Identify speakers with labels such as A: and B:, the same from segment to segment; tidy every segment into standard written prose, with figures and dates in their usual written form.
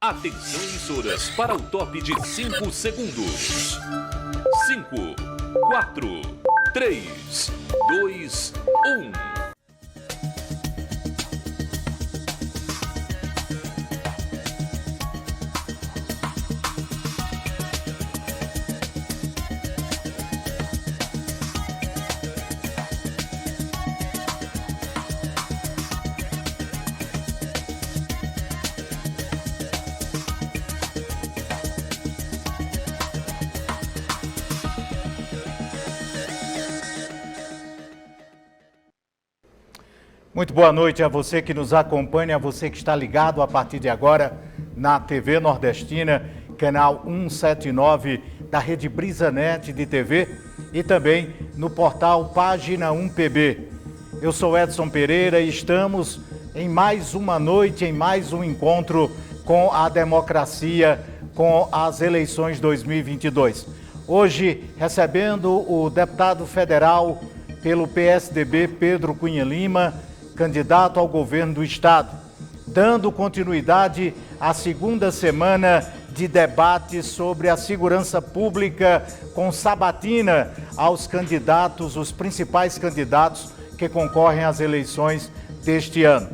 A: Atenção, emissoras, para o top de 5 segundos. 5, 4, 3, 2, 1.
B: Muito boa noite a você que nos acompanha, a você que está ligado a partir de agora na TV Nordestina, canal 179 da Rede Brisanet de TV e também no portal Página 1 PB. Eu sou Edson Pereira e estamos em mais uma noite, em mais um encontro com a democracia, com as eleições 2022. Hoje, recebendo o deputado federal pelo PSDB, Pedro Cunha Lima, candidato ao governo do estado, dando continuidade à segunda semana de debate sobre a segurança pública com sabatina aos candidatos, os principais candidatos que concorrem às eleições deste ano.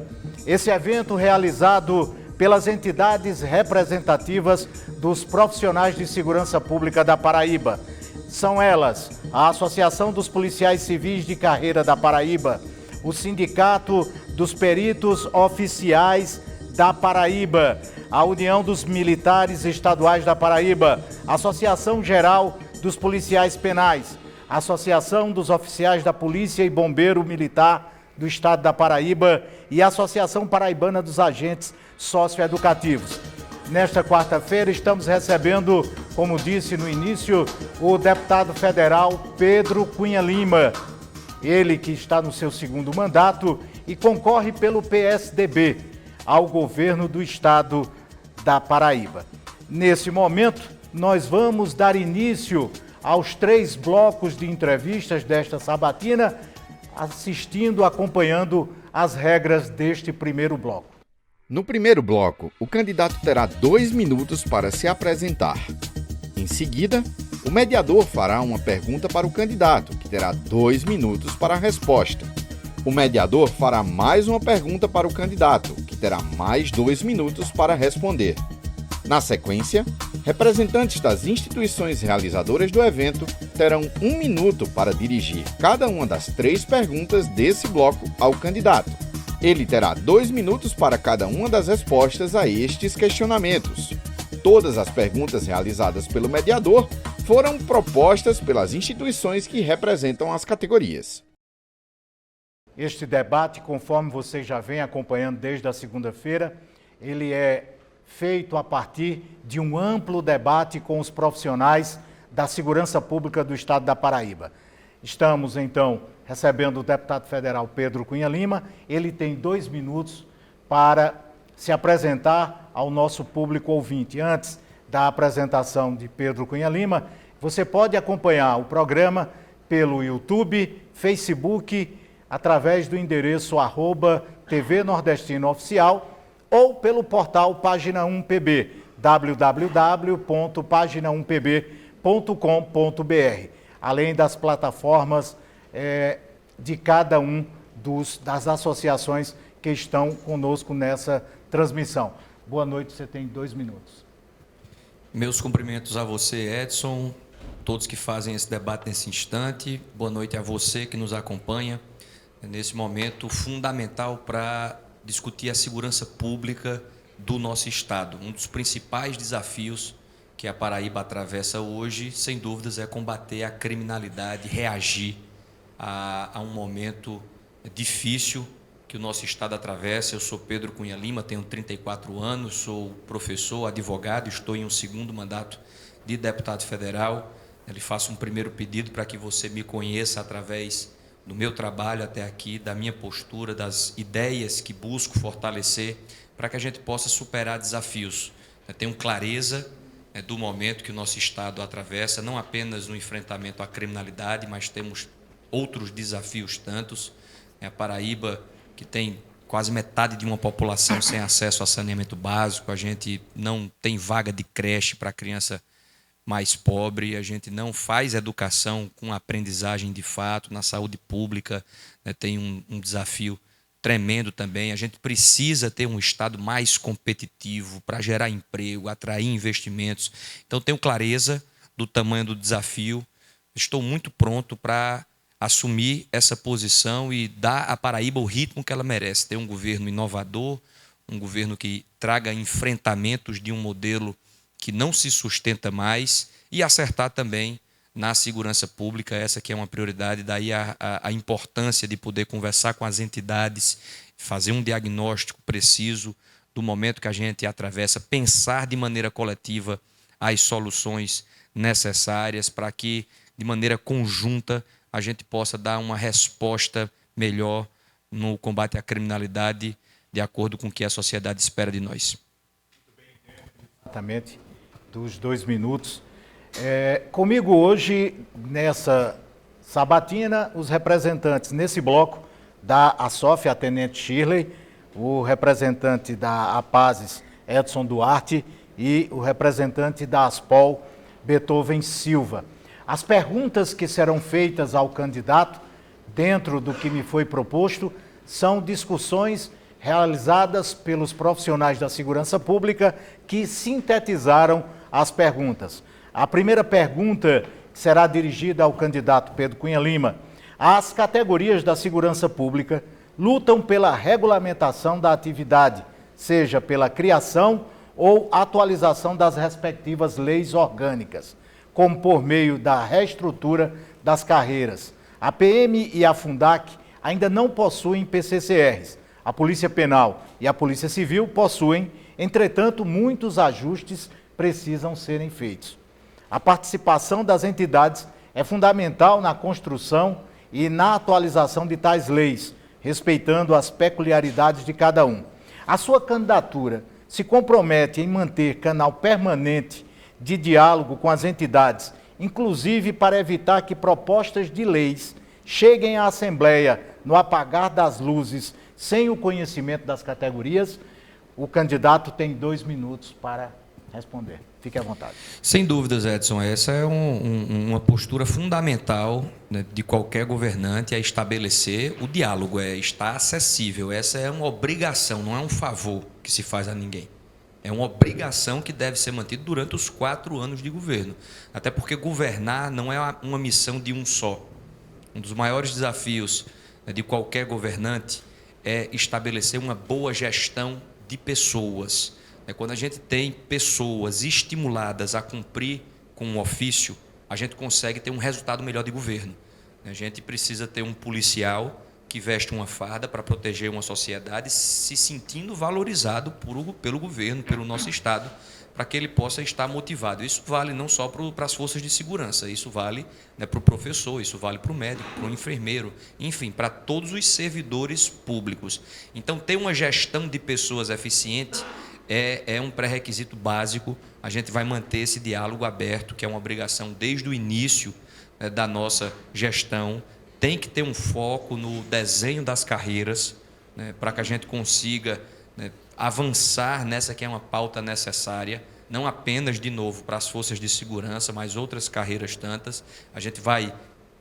B: Esse evento realizado pelas entidades representativas dos profissionais de segurança pública da Paraíba. São elas a Associação dos Policiais Civis de Carreira da Paraíba, o Sindicato dos Peritos Oficiais da Paraíba, a União dos Militares Estaduais da Paraíba, a Associação Geral dos Policiais Penais, a Associação dos Oficiais da Polícia e Bombeiro Militar do Estado da Paraíba e a Associação Paraibana dos Agentes Socioeducativos. Nesta quarta-feira estamos recebendo, como disse no início, o deputado federal Pedro Cunha Lima. Ele que está no seu segundo mandato e concorre pelo PSDB ao governo do estado da Paraíba. Nesse momento, nós vamos dar início aos 3 blocos de entrevistas desta sabatina, acompanhando as regras deste primeiro bloco.
C: No primeiro bloco, o candidato terá 2 minutos para se apresentar. Em seguida, o mediador fará uma pergunta para o candidato, que terá 2 minutos para a resposta. O mediador fará mais uma pergunta para o candidato, que terá mais 2 minutos para responder. Na sequência, representantes das instituições realizadoras do evento terão 1 minuto para dirigir cada uma das 3 perguntas desse bloco ao candidato. Ele terá 2 minutos para cada uma das respostas a estes questionamentos. Todas as perguntas realizadas pelo mediador foram propostas pelas instituições que representam as categorias.
B: Este debate, conforme você já vem acompanhando desde a segunda-feira, ele é feito a partir de um amplo debate com os profissionais da segurança pública do estado da Paraíba. Estamos, então, recebendo o deputado federal Pedro Cunha Lima. Ele tem 2 minutos para se apresentar ao nosso público ouvinte. Antes da apresentação de Pedro Cunha Lima, você pode acompanhar o programa pelo YouTube, Facebook, através do endereço @TV Nordestina Oficial ou pelo portal Página 1 PB, www.pagina1pb.com.br, além das plataformas de cada um das associações que estão conosco nessa transmissão. Boa noite, você tem 2 minutos.
D: Meus cumprimentos a você, Edson, todos que fazem esse debate nesse instante. Boa noite a você que nos acompanha nesse momento fundamental para discutir a segurança pública do nosso estado. Um dos principais desafios que a Paraíba atravessa hoje, sem dúvidas, é combater a criminalidade, reagir a um momento difícil que o nosso estado atravessa. Eu sou Pedro Cunha Lima, tenho 34 anos, sou professor, advogado, estou em um segundo mandato de deputado federal. Eu lhe faço um primeiro pedido para que você me conheça através do meu trabalho até aqui, da minha postura, das ideias que busco fortalecer para que a gente possa superar desafios. Eu tenho clareza do momento que o nosso estado atravessa, não apenas no enfrentamento à criminalidade, mas temos outros desafios tantos. A Paraíba, que tem quase metade de uma população sem acesso a saneamento básico, a gente não tem vaga de creche para criança mais pobre, a gente não faz educação com aprendizagem de fato, na saúde pública, né, tem um desafio tremendo também. A gente precisa ter um Estado mais competitivo para gerar emprego, atrair investimentos. Então, tenho clareza do tamanho do desafio, estou muito pronto para assumir essa posição e dar à Paraíba o ritmo que ela merece. Ter um governo inovador, um governo que traga enfrentamentos de um modelo que não se sustenta mais e acertar também na segurança pública, essa que é uma prioridade, daí a importância de poder conversar com as entidades, fazer um diagnóstico preciso do momento que a gente atravessa, pensar de maneira coletiva as soluções necessárias para que, de maneira conjunta, a gente possa dar uma resposta melhor no combate à criminalidade, de acordo com o que a sociedade espera de nós.
B: Exatamente, dos 2 minutos. Comigo hoje, nessa sabatina, os representantes nesse bloco da ASOF, a Tenente Shirley, o representante da APASES, Edson Duarte, e o representante da ASPOL, Beethoven Silva. As perguntas que serão feitas ao candidato, dentro do que me foi proposto, são discussões realizadas pelos profissionais da segurança pública que sintetizaram as perguntas. A primeira pergunta será dirigida ao candidato Pedro Cunha Lima. As categorias da segurança pública lutam pela regulamentação da atividade, seja pela criação ou atualização das respectivas leis orgânicas, como por meio da reestrutura das carreiras. A PM e a Fundac ainda não possuem PCCRs. A Polícia Penal e a Polícia Civil possuem, entretanto, muitos ajustes precisam serem feitos. A participação das entidades é fundamental na construção e na atualização de tais leis, respeitando as peculiaridades de cada um. A sua candidatura se compromete em manter canal permanente de diálogo com as entidades, inclusive para evitar que propostas de leis cheguem à Assembleia no apagar das luzes sem o conhecimento das categorias. O candidato tem 2 minutos para responder. Fique à vontade.
D: Sem dúvidas, Edson, essa é uma postura fundamental, né, de qualquer governante, é estabelecer o diálogo, é estar acessível. Essa é uma obrigação, não é um favor que se faz a ninguém. É uma obrigação que deve ser mantida durante os 4 anos de governo. Até porque governar não é uma missão de um só. Um dos maiores desafios, né, de qualquer governante é estabelecer uma boa gestão de pessoas. Quando a gente tem pessoas estimuladas a cumprir com um ofício, a gente consegue ter um resultado melhor de governo. A gente precisa ter um policial que veste uma farda para proteger uma sociedade, se sentindo valorizado pelo governo, pelo nosso Estado, para que ele possa estar motivado. Isso vale não só para as forças de segurança, isso vale, né, para o professor, isso vale para o médico, para o enfermeiro, enfim, para todos os servidores públicos. Então, ter uma gestão de pessoas eficiente é um pré-requisito básico. A gente vai manter esse diálogo aberto, que é uma obrigação desde o início, né, da nossa gestão. Tem que ter um foco no desenho das carreiras, né, para que a gente consiga, né, avançar nessa que é uma pauta necessária, não apenas, de novo, para as forças de segurança, mas outras carreiras tantas. A gente vai,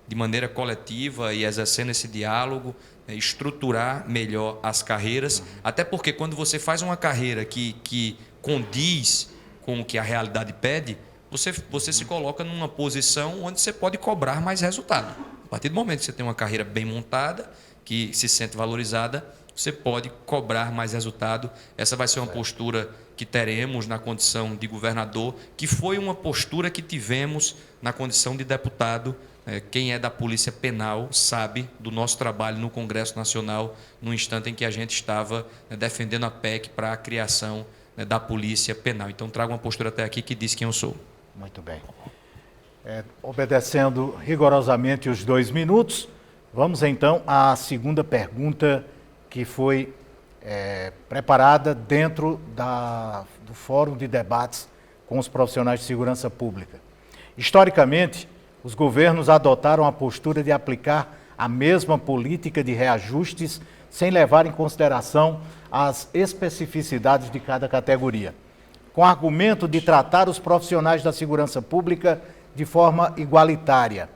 D: de maneira coletiva e exercendo esse diálogo, estruturar melhor as carreiras, até porque quando você faz uma carreira que condiz com o que a realidade pede, você se coloca numa posição onde você pode cobrar mais resultado. A partir do momento que você tem uma carreira bem montada, que se sente valorizada, você pode cobrar mais resultado. Essa vai ser uma postura que teremos na condição de governador, que foi uma postura que tivemos na condição de deputado. Quem é da Polícia Penal sabe do nosso trabalho no Congresso Nacional, no instante em que a gente estava, né, defendendo a PEC para a criação, né, da Polícia Penal. Então, trago uma postura até aqui que diz quem eu sou.
B: Muito bem. Obedecendo rigorosamente os 2 minutos, vamos então à segunda pergunta que foi preparada dentro do Fórum de Debates com os profissionais de segurança pública. Historicamente, os governos adotaram a postura de aplicar a mesma política de reajustes sem levar em consideração as especificidades de cada categoria, com argumento de tratar os profissionais da segurança pública de forma igualitária.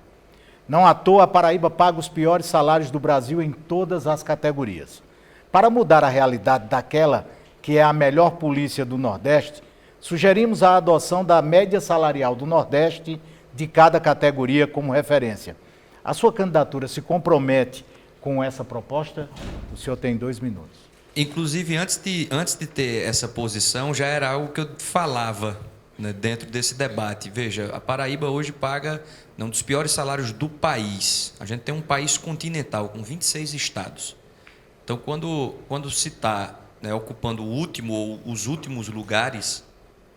B: Não à toa, a Paraíba paga os piores salários do Brasil em todas as categorias. Para mudar a realidade daquela que é a melhor polícia do Nordeste, sugerimos a adoção da média salarial do Nordeste de cada categoria como referência. A sua candidatura se compromete com essa proposta? O senhor tem 2 minutos.
D: Inclusive, antes de ter essa posição, já era algo que eu falava, né, dentro desse debate. Veja, a Paraíba hoje paga um dos piores salários do país. A gente tem um país continental com 26 estados. Então, quando se está, né, ocupando o último ou os últimos lugares,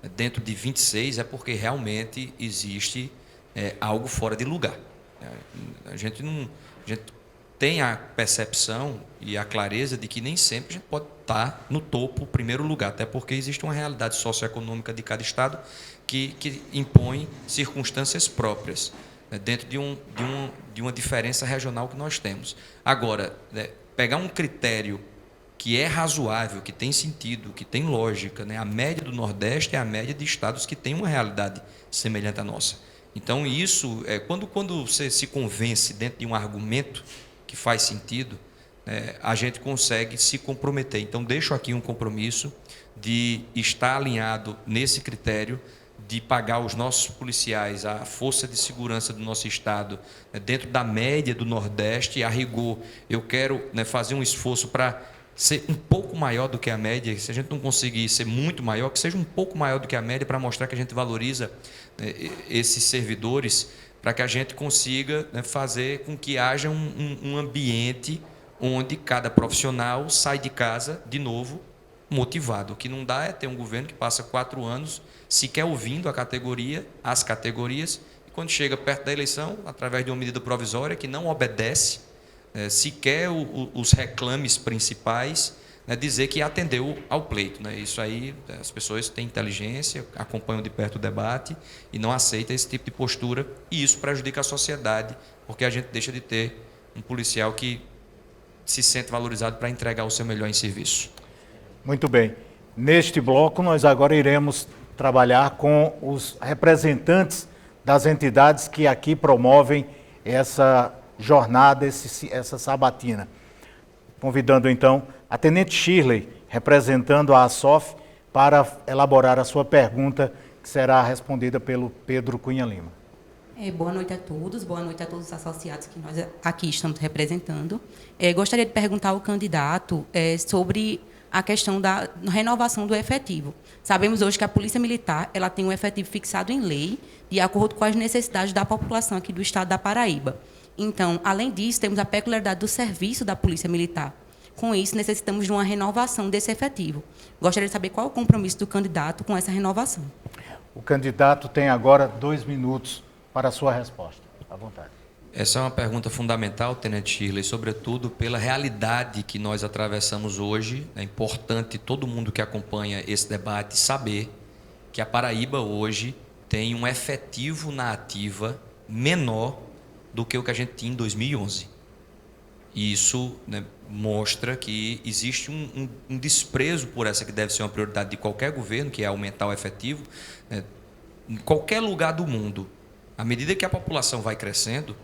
D: né, dentro de 26, é porque realmente existe algo fora de lugar. A gente tem a percepção e a clareza de que nem sempre a gente pode estar no topo, primeiro lugar, até porque existe uma realidade socioeconômica de cada estado que impõe circunstâncias próprias, né, dentro de uma diferença regional que nós temos. Agora, né, pegar um critério que é razoável, que tem sentido, que tem lógica, né, a média do Nordeste é a média de estados que têm uma realidade semelhante à nossa. Então, isso, quando você se convence dentro de um argumento que faz sentido, a gente consegue se comprometer. Então, deixo aqui um compromisso de estar alinhado nesse critério, de pagar os nossos policiais, a força de segurança do nosso estado, dentro da média do Nordeste. A rigor, eu quero, né, fazer um esforço para ser um pouco maior do que a média. Se a gente não conseguir ser muito maior, que seja um pouco maior do que a média, para mostrar que a gente valoriza, né, esses servidores, para que a gente consiga, né, fazer com que haja um ambiente onde cada profissional sai de casa, de novo, motivado. O que não dá é ter um governo que passa 4 anos sequer ouvindo as categorias, e quando chega perto da eleição, através de uma medida provisória que não obedece sequer os reclames principais, né, dizer que atendeu ao pleito, né? Isso aí, as pessoas têm inteligência, acompanham de perto o debate e não aceitam esse tipo de postura, e isso prejudica a sociedade, porque a gente deixa de ter um policial que se sente valorizado para entregar o seu melhor em serviço.
B: Muito bem. Neste bloco, nós agora iremos trabalhar com os representantes das entidades que aqui promovem essa jornada, essa sabatina. Convidando, então, a Tenente Shirley, representando a ASOF, para elaborar a sua pergunta, que será respondida pelo Pedro Cunha Lima.
E: Boa noite a todos os associados que nós aqui estamos representando. Gostaria de perguntar ao candidato sobre a questão da renovação do efetivo. Sabemos hoje que a Polícia Militar ela tem um efetivo fixado em lei, de acordo com as necessidades da população aqui do estado da Paraíba. Então, além disso, temos a peculiaridade do serviço da Polícia Militar. Com isso, necessitamos de uma renovação desse efetivo. Gostaria de saber qual é o compromisso do candidato com essa renovação.
B: O candidato tem agora 2 minutos para a sua resposta. À vontade.
D: Essa é uma pergunta fundamental, Tenente Shirley, sobretudo pela realidade que nós atravessamos hoje. É importante todo mundo que acompanha esse debate saber que a Paraíba hoje tem um efetivo na ativa menor do que o que a gente tinha em 2011. E isso, né, mostra que existe um desprezo por essa que deve ser uma prioridade de qualquer governo, que é aumentar o efetivo, né, em qualquer lugar do mundo. À medida que a população vai crescendo,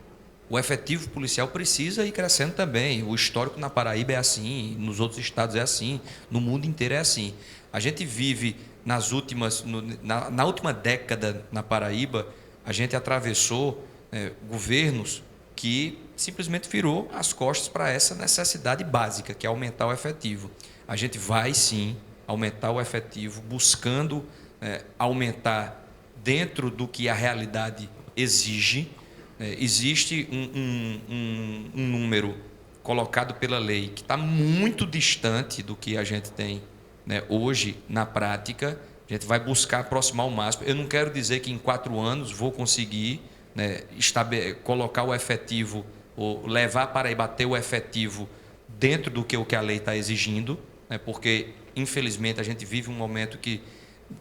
D: o efetivo policial precisa ir crescendo também. O histórico na Paraíba é assim, nos outros estados é assim, no mundo inteiro é assim. A gente vive na última década na Paraíba, a gente atravessou governos que simplesmente virou as costas para essa necessidade básica, que é aumentar o efetivo. A gente vai, sim, aumentar o efetivo, buscando aumentar dentro do que a realidade exige. Existe um número colocado pela lei que está muito distante do que a gente tem, né, hoje na prática. A gente vai buscar aproximar o máximo. Eu não quero dizer que em 4 anos vou conseguir, né, colocar o efetivo, ou levar para aí bater o efetivo dentro do que a lei está exigindo, né, porque, infelizmente, a gente vive um momento que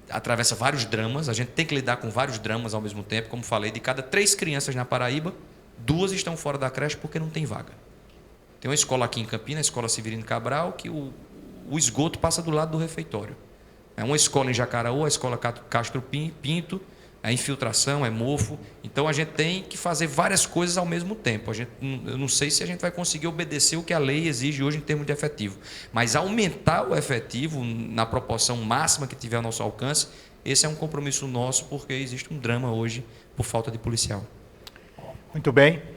D: atravessa vários dramas, a gente tem que lidar com vários dramas ao mesmo tempo. Como falei, de cada 3 crianças na Paraíba, 2 estão fora da creche porque não tem vaga. Tem uma escola aqui em Campinas, a Escola Severino Cabral, que o esgoto passa do lado do refeitório. É uma escola em Jacaraú, a Escola Castro Pinto, é infiltração, é mofo. Então, a gente tem que fazer várias coisas ao mesmo tempo. Eu não sei se a gente vai conseguir obedecer o que a lei exige hoje em termos de efetivo. Mas aumentar o efetivo na proporção máxima que tiver ao nosso alcance, esse é um compromisso nosso, porque existe um drama hoje por falta de policial.
B: Muito bem.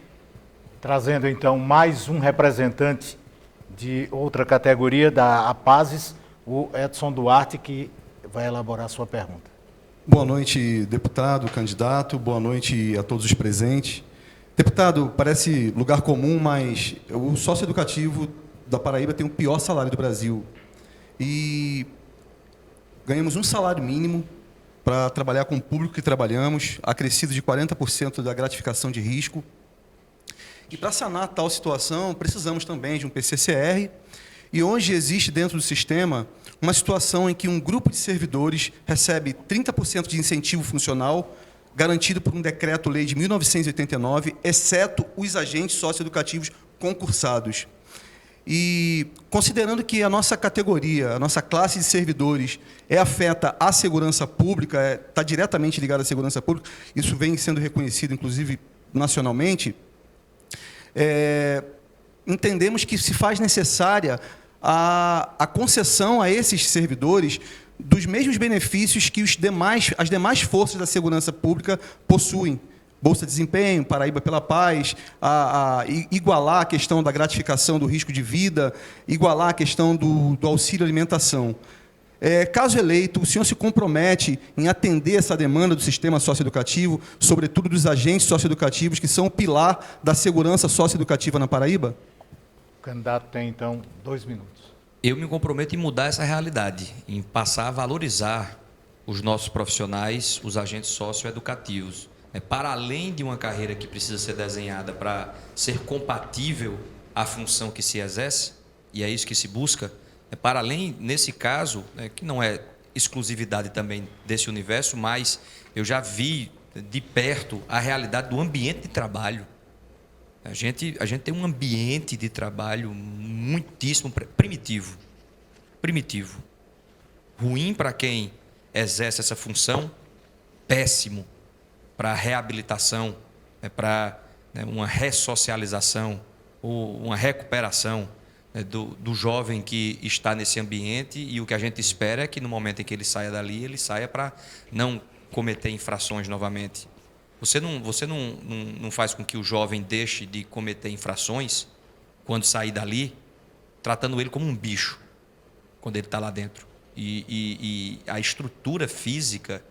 B: Trazendo, então, mais um representante de outra categoria, da APASES, o Edson Duarte, que vai elaborar a sua pergunta.
F: Boa noite, deputado, candidato. Boa noite a todos os presentes. Deputado, parece lugar comum, mas o socioeducativo da Paraíba tem o pior salário do Brasil. E ganhamos um salário mínimo para trabalhar com o público que trabalhamos, acrescido de 40% da gratificação de risco. E para sanar tal situação, precisamos também de um PCCR. E hoje existe dentro do sistema uma situação em que um grupo de servidores recebe 30% de incentivo funcional, garantido por um decreto-lei de 1989, exceto os agentes socioeducativos concursados. E, considerando que a nossa categoria, a nossa classe de servidores é afeta à segurança pública, está diretamente ligada à segurança pública, isso vem sendo reconhecido, inclusive, nacionalmente, entendemos que se faz necessária a concessão a esses servidores dos mesmos benefícios que as demais forças da segurança pública possuem. Bolsa de Desempenho, Paraíba pela Paz, igualar a questão da gratificação do risco de vida, igualar a questão do auxílio alimentação. Caso eleito, o senhor se compromete em atender essa demanda do sistema socioeducativo, sobretudo dos agentes socioeducativos, que são o pilar da segurança socioeducativa na Paraíba?
B: O candidato tem, então, 2 minutos.
D: Eu me comprometo em mudar essa realidade, em passar a valorizar os nossos profissionais, os agentes socioeducativos. Para além de uma carreira que precisa ser desenhada para ser compatível à função que se exerce, e é isso que se busca, para além, nesse caso, que não é exclusividade também desse universo, mas eu já vi de perto a realidade do ambiente de trabalho. A gente tem um ambiente de trabalho muitíssimo primitivo. Ruim para quem exerce essa função, péssimo para a reabilitação, para uma ressocialização ou uma recuperação do jovem que está nesse ambiente, e o que a gente espera é que no momento em que ele saia dali, ele saia para não cometer infrações novamente. Você não faz com que o jovem deixe de cometer infrações quando sair dali, tratando ele como um bicho, quando ele está lá dentro. E a estrutura física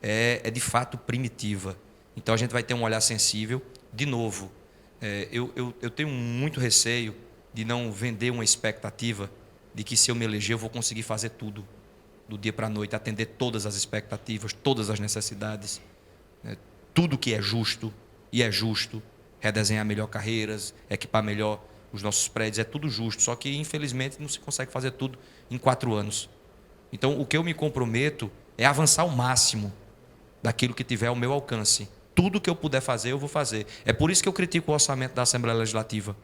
D: é de fato primitiva. Então a gente vai ter um olhar sensível. De novo, eu tenho muito receio de não vender uma expectativa de que, se eu me eleger, eu vou conseguir fazer tudo do dia para a noite, atender todas as expectativas, todas as necessidades, tudo que é justo, e é justo, redesenhar melhor carreiras, equipar melhor os nossos prédios, é tudo justo, só que, infelizmente, não se consegue fazer tudo em 4 anos. Então, o que eu me comprometo é avançar ao máximo daquilo que tiver ao meu alcance. Tudo que eu puder fazer, eu vou fazer. É por isso que eu critico o orçamento da Assembleia Legislativa,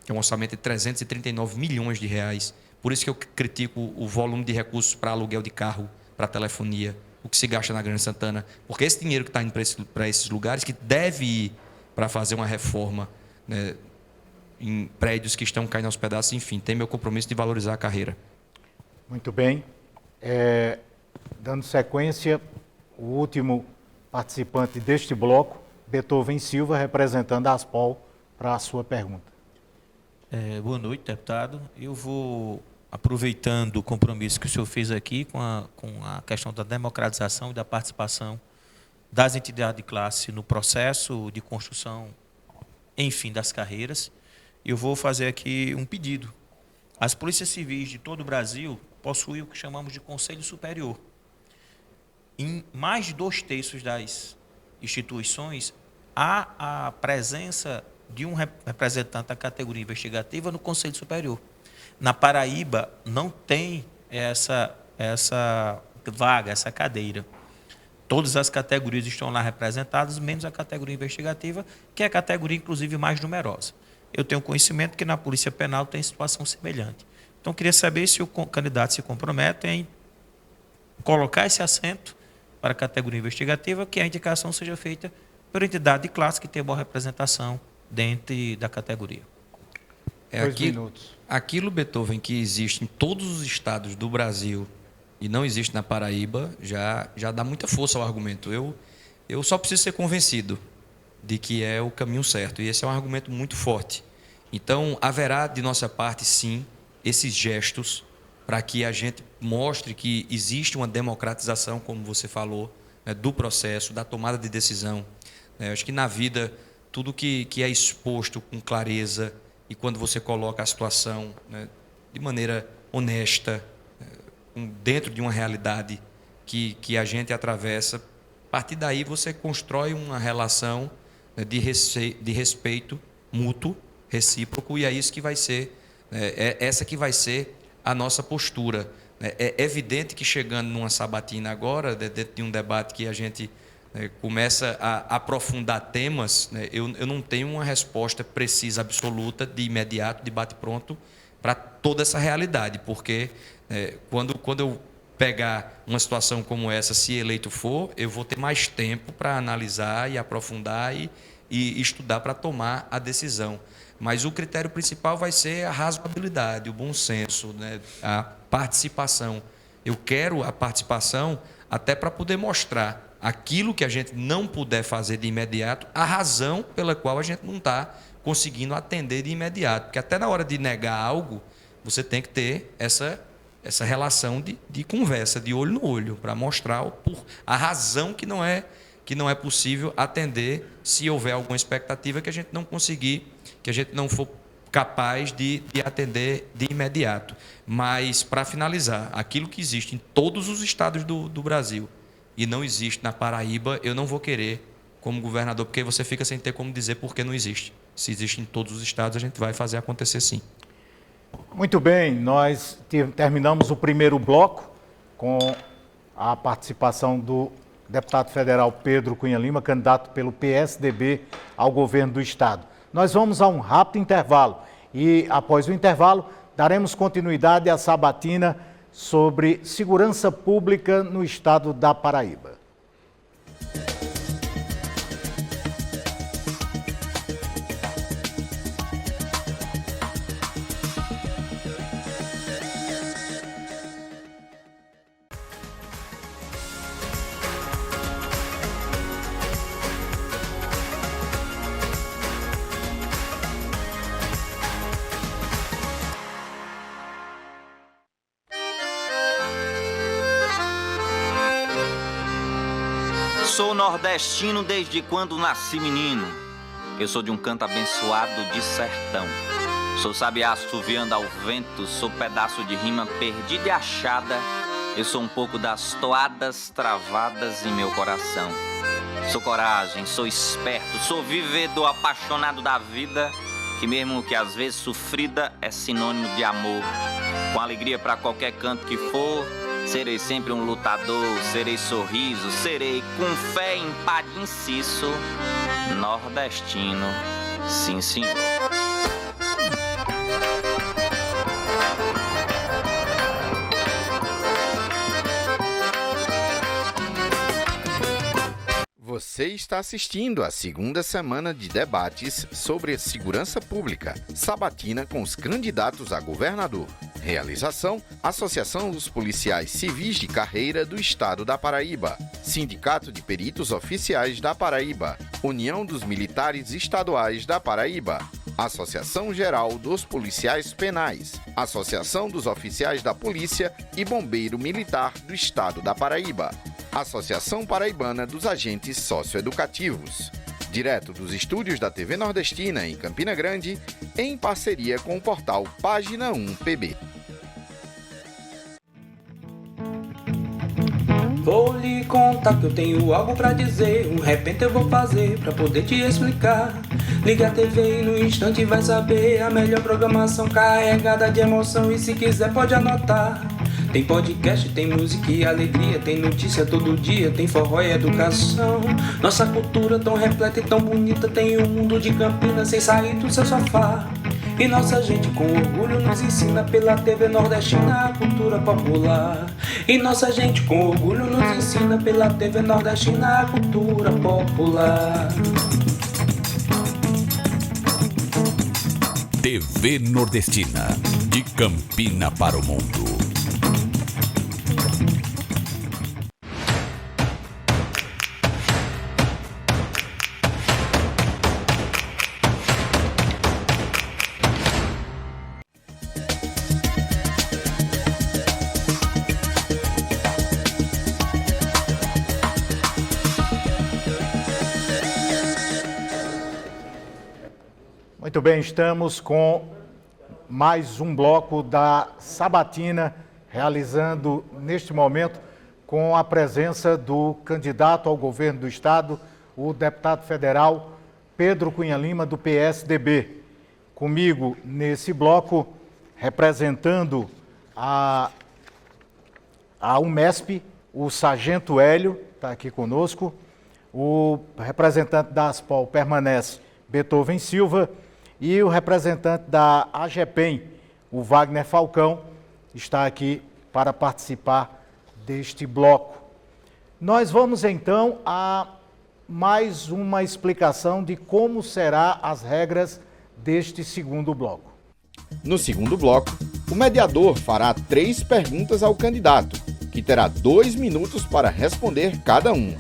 D: que é um orçamento de 339 milhões de reais. Por isso que eu critico o volume de recursos para aluguel de carro, para telefonia, o que se gasta na Grande Santana. Porque esse dinheiro que está indo para esses lugares, que deve ir para fazer uma reforma, né, em prédios que estão caindo aos pedaços, enfim, tem meu compromisso de valorizar a carreira.
B: Muito bem. Dando sequência, o último participante deste bloco, Beethoven Silva, representando a Aspol, para a sua pergunta.
G: Boa noite, deputado. Eu vou, aproveitando o compromisso que o senhor fez aqui com a questão da democratização e da participação das entidades de classe no processo de construção, enfim, das carreiras, eu vou fazer aqui um pedido. As polícias civis de todo o Brasil possuem o que chamamos de Conselho Superior. Em mais de 2/3 das instituições, há a presença de um representante da categoria investigativa no Conselho Superior. Na Paraíba, não tem essa vaga, essa cadeira. Todas as categorias estão lá representadas, menos a categoria investigativa, que é a categoria, inclusive, mais numerosa. eu tenho conhecimento que na Polícia Penal tem situação semelhante. Então, eu queria saber se o candidato se compromete em colocar esse assento para a categoria investigativa, que a indicação seja feita por entidade de classe que tenha boa representação dentro da categoria.
D: Aquilo, Beethoven, que existe em todos os estados do Brasil e não existe na Paraíba, já dá muita força ao argumento. Eu só preciso ser convencido de que é o caminho certo, e esse é um argumento muito forte. Então, haverá de nossa parte, sim, esses gestos para que a gente mostre que existe uma democratização, como você falou, né, do processo, da tomada de decisão. Eu acho que na vida, tudo que é exposto com clareza e quando você coloca a situação, né, de maneira honesta, dentro de uma realidade que a gente atravessa, a partir daí você constrói uma relação, né, de respeito mútuo, recíproco, e é isso que vai ser, essa que vai ser a nossa postura. É evidente que chegando numa sabatina agora, dentro de um debate que a gente começa a aprofundar temas, né, eu não tenho uma resposta precisa, absoluta, de imediato, de bate-pronto, para toda essa realidade, porque quando eu pegar uma situação como essa, se eleito for, eu vou ter mais tempo para analisar e aprofundar e estudar para tomar a decisão. Mas o critério principal vai ser a razoabilidade, o bom senso, né, a participação. Eu quero a participação até para poder mostrar aquilo que a gente não puder fazer de imediato, a razão pela qual a gente não está conseguindo atender de imediato. Porque até na hora de negar algo, você tem que ter essa relação de conversa, de olho no olho, para mostrar a razão que não é possível atender se houver alguma expectativa que a gente não conseguir, que a gente não for capaz de atender de imediato. Mas, para finalizar, aquilo que existe em todos os estados do Brasil e não existe na Paraíba, eu não vou querer como governador, porque você fica sem ter como dizer por que não existe. Se existe em todos os estados, a gente vai fazer acontecer sim.
B: Muito bem, nós terminamos o primeiro bloco com a participação do deputado federal Pedro Cunha Lima, candidato pelo PSDB ao governo do estado. Nós vamos a um rápido intervalo e, após o intervalo, daremos continuidade à sabatina sobre segurança pública no estado da Paraíba.
H: Sou nordestino desde quando nasci menino. Eu sou de um canto abençoado de sertão. Sou sabiá assoviando ao vento, sou pedaço de rima perdida e achada. Eu sou um pouco das toadas travadas em meu coração. Sou coragem, sou esperto, sou vivedor apaixonado da vida, que mesmo que às vezes sofrida é sinônimo de amor. Com alegria pra qualquer canto que for, serei sempre um lutador, serei sorriso, serei com fé, empate e inciso, nordestino, sim senhor.
C: Você está assistindo à segunda semana de debates sobre segurança pública, sabatina com os candidatos a governador. Realização: Associação dos Policiais Civis de Carreira do Estado da Paraíba, Sindicato de Peritos Oficiais da Paraíba, União dos Militares Estaduais da Paraíba, Associação Geral dos Policiais Penais, Associação dos Oficiais da Polícia e Bombeiro Militar do Estado da Paraíba, Associação Paraibana dos Agentes Socioeducativos. Direto dos estúdios da TV Nordestina em Campina Grande, em parceria com o portal Página 1 PB.
I: Vou lhe contar que eu tenho algo pra dizer. Um repente eu vou fazer pra poder te explicar. Liga a TV e no instante vai saber a melhor programação carregada de emoção. E se quiser pode anotar. Tem podcast, tem música e alegria, tem notícia todo dia, tem forró e educação. Nossa cultura tão repleta e tão bonita, tem um mundo de Campinas sem sair do seu sofá. E nossa gente com orgulho nos ensina pela TV nordestina a cultura popular. E nossa gente com orgulho nos ensina pela TV nordestina a cultura popular.
A: TV Nordestina, de Campina para o mundo.
B: Muito bem, estamos com mais um bloco da Sabatina, realizando neste momento com a presença do candidato ao governo do Estado, o deputado federal Pedro Cunha Lima, do PSDB. Comigo nesse bloco, representando a UMESP, o Sargento Hélio, está aqui conosco, o representante da ASPOL permanece, Beethoven Silva, e o representante da AGEPEM, o Wagner Falcão, está aqui para participar deste bloco. Nós vamos então a mais uma explicação de como serão as regras deste segundo bloco.
C: No segundo bloco, o mediador fará 3 perguntas ao candidato, que terá 2 minutos para responder cada uma.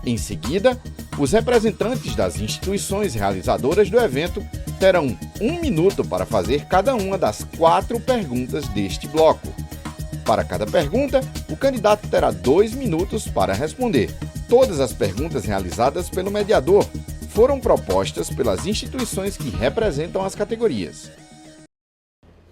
C: Em seguida, os representantes das instituições realizadoras do evento terão 1 minuto para fazer cada uma das 4 perguntas deste bloco. Para cada pergunta, o candidato terá 2 minutos para responder. Todas as perguntas realizadas pelo mediador foram propostas pelas instituições que representam as categorias.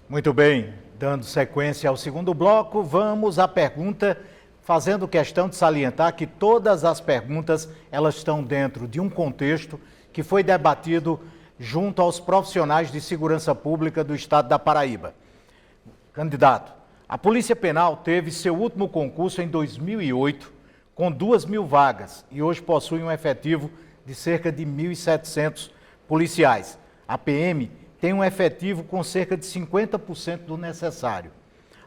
B: Muito bem, dando sequência ao segundo bloco, vamos à pergunta, fazendo questão de salientar que todas as perguntas elas estão dentro de um contexto que foi debatido junto aos profissionais de segurança pública do Estado da Paraíba. Candidato, a Polícia Penal teve seu último concurso em 2008, com 2.000 vagas, e hoje possui um efetivo de cerca de 1.700 policiais. A PM tem um efetivo com cerca de 50% do necessário.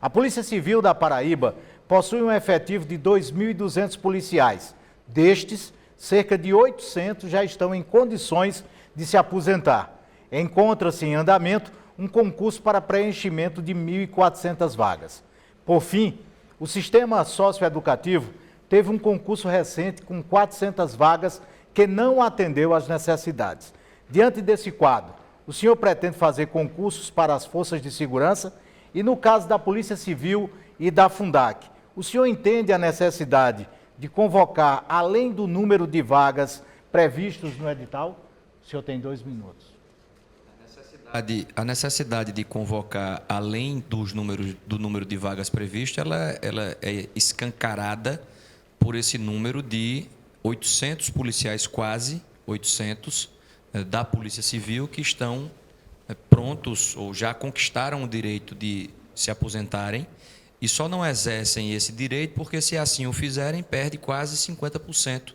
B: A Polícia Civil da Paraíba possui um efetivo de 2.200 policiais. Destes, cerca de 800 já estão em condições de se aposentar. Encontra-se em andamento um concurso para preenchimento de 1.400 vagas. Por fim, o sistema socioeducativo teve um concurso recente com 400 vagas que não atendeu às necessidades. Diante desse quadro, o senhor pretende fazer concursos para as forças de segurança e, no caso da Polícia Civil e da Fundac, o senhor entende a necessidade de convocar, além do número de vagas previstos no edital? O senhor tem 2 minutos.
D: A necessidade de convocar, além do número de vagas previsto, ela é escancarada por esse número de 800 policiais, quase 800, da Polícia Civil, que estão prontos ou já conquistaram o direito de se aposentarem e só não exercem esse direito porque, se assim o fizerem, perde quase 50%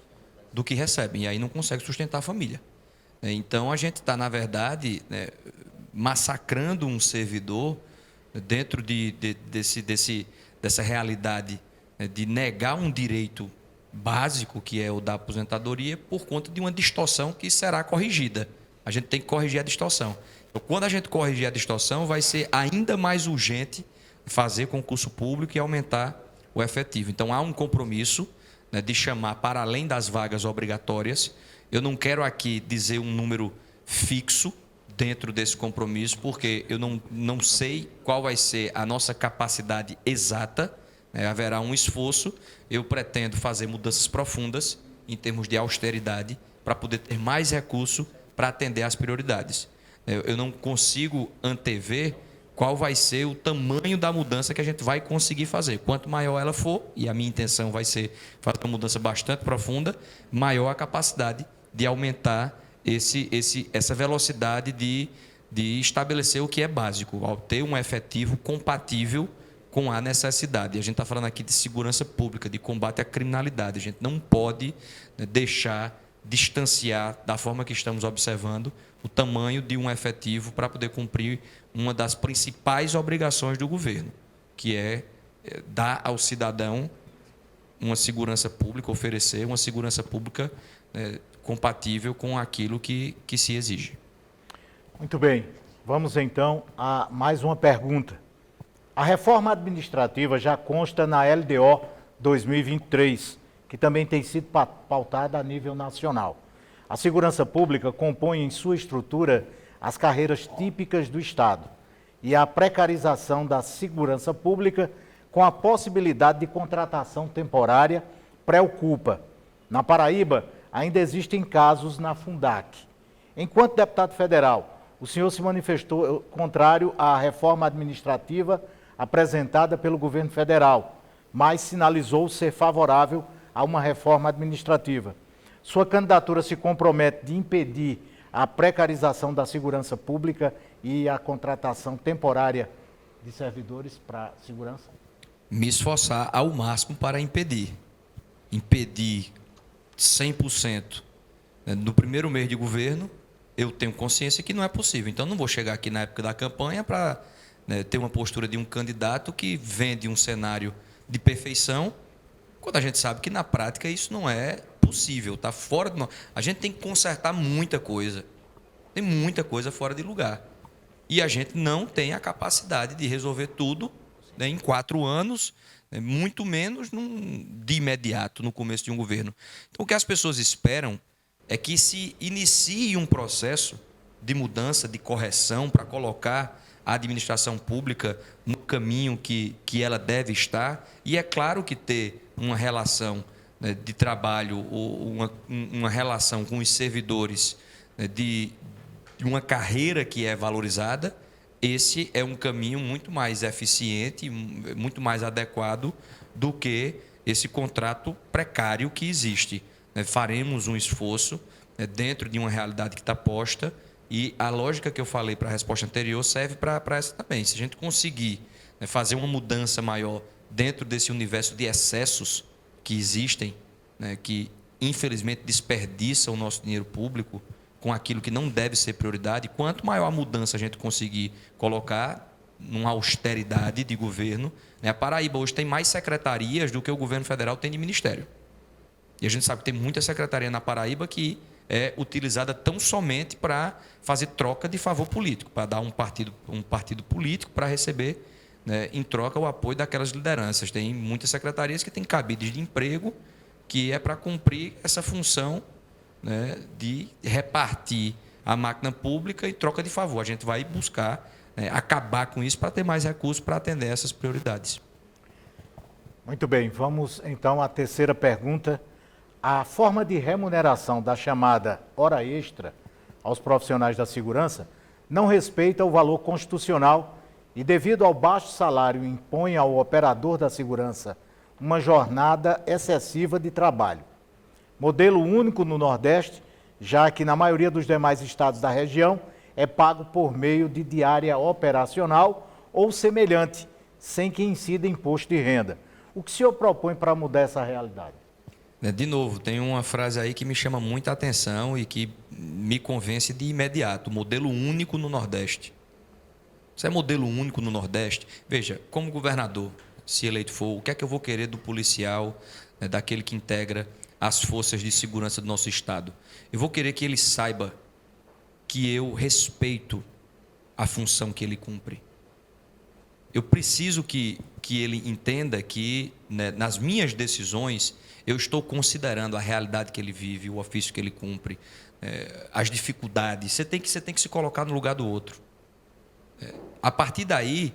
D: do que recebem e aí não consegue sustentar a família. Então, a gente está, na verdade, massacrando um servidor dentro dessa realidade de negar um direito básico, que é o da aposentadoria, por conta de uma distorção que será corrigida. A gente tem que corrigir a distorção. Então, quando a gente corrigir a distorção, vai ser ainda mais urgente fazer concurso público e aumentar o efetivo. Então, há um compromisso, né, de chamar para além das vagas obrigatórias. Eu não quero aqui dizer um número fixo dentro desse compromisso, porque eu não sei qual vai ser a nossa capacidade exata, né? Haverá um esforço. Eu pretendo fazer mudanças profundas em termos de austeridade para poder ter mais recurso para atender às prioridades. Eu não consigo antever qual vai ser o tamanho da mudança que a gente vai conseguir fazer. Quanto maior ela for, e a minha intenção vai ser fazer uma mudança bastante profunda, maior a capacidade de aumentar essa velocidade de estabelecer o que é básico, ao ter um efetivo compatível com a necessidade. E a gente está falando aqui de segurança pública, de combate à criminalidade. A gente não pode, né, deixar distanciar, da forma que estamos observando, o tamanho de um efetivo para poder cumprir uma das principais obrigações do governo, que é dar ao cidadão uma segurança pública, oferecer uma segurança pública, né, compatível com aquilo que se exige.
B: Muito bem. Vamos então a mais uma pergunta. A reforma administrativa já consta na LDO 2023, que também tem sido pautada a nível nacional. A segurança pública compõe em sua estrutura as carreiras típicas do Estado e a precarização da segurança pública com a possibilidade de contratação temporária preocupa. Na Paraíba, ainda existem casos na Fundac. Enquanto deputado federal, o senhor se manifestou contrário à reforma administrativa apresentada pelo governo federal, mas sinalizou ser favorável a uma reforma administrativa. Sua candidatura se compromete de impedir a precarização da segurança pública e a contratação temporária de servidores para segurança?
D: Me esforçar ao máximo para impedir. Impedir 100%. No primeiro mês de governo, eu tenho consciência que não é possível. Então, não vou chegar aqui na época da campanha para, né, ter uma postura de um candidato que vende um cenário de perfeição, quando a gente sabe que, na prática, isso não é possível. Está fora de nós. A gente tem que consertar muita coisa. Tem muita coisa fora de lugar. E a gente não tem a capacidade de resolver tudo, né, em 4 anos, né, muito menos de imediato, no começo de um governo. Então, o que as pessoas esperam é que se inicie um processo de mudança, de correção, para colocar a administração pública no caminho que ela deve estar. E é claro que ter uma relação, né, de trabalho, ou uma relação com os servidores, né, de uma carreira que é valorizada, esse é um caminho muito mais eficiente, muito mais adequado do que esse contrato precário que existe. Faremos um esforço, né, dentro de uma realidade que está posta, e a lógica que eu falei para a resposta anterior serve para essa também. Se a gente conseguir, né, fazer uma mudança maior dentro desse universo de excessos que existem, né, que infelizmente desperdiçam o nosso dinheiro público com aquilo que não deve ser prioridade, quanto maior a mudança a gente conseguir colocar numa austeridade de governo, né? A Paraíba hoje tem mais secretarias do que o governo federal tem de ministério. E a gente sabe que tem muita secretaria na Paraíba que é utilizada tão somente para fazer troca de favor político, para dar um partido político para receber, né, em troca o apoio daquelas lideranças. Tem muitas secretarias que têm cabides de emprego que é para cumprir essa função, né, de repartir a máquina pública em troca de favor. A gente vai buscar, né, acabar com isso para ter mais recursos para atender essas prioridades.
B: Muito bem, vamos então à terceira pergunta. A forma de remuneração da chamada hora extra aos profissionais da segurança não respeita o valor constitucional e, devido ao baixo salário, impõe ao operador da segurança uma jornada excessiva de trabalho. Modelo único no Nordeste, já que na maioria dos demais estados da região é pago por meio de diária operacional ou semelhante, sem que incida imposto de renda. O que o senhor propõe para mudar essa realidade?
D: De novo, tem uma frase aí que me chama muita atenção e que me convence de imediato: modelo único no Nordeste. Se é modelo único no Nordeste, veja, como governador, se eleito for, o que é que eu vou querer do policial, né, daquele que integra as forças de segurança do nosso Estado? Eu vou querer que ele saiba que eu respeito a função que ele cumpre. Eu preciso que ele entenda que, né, nas minhas decisões, eu estou considerando a realidade que ele vive, o ofício que ele cumpre, as dificuldades. Você tem que se colocar no lugar do outro. A partir daí,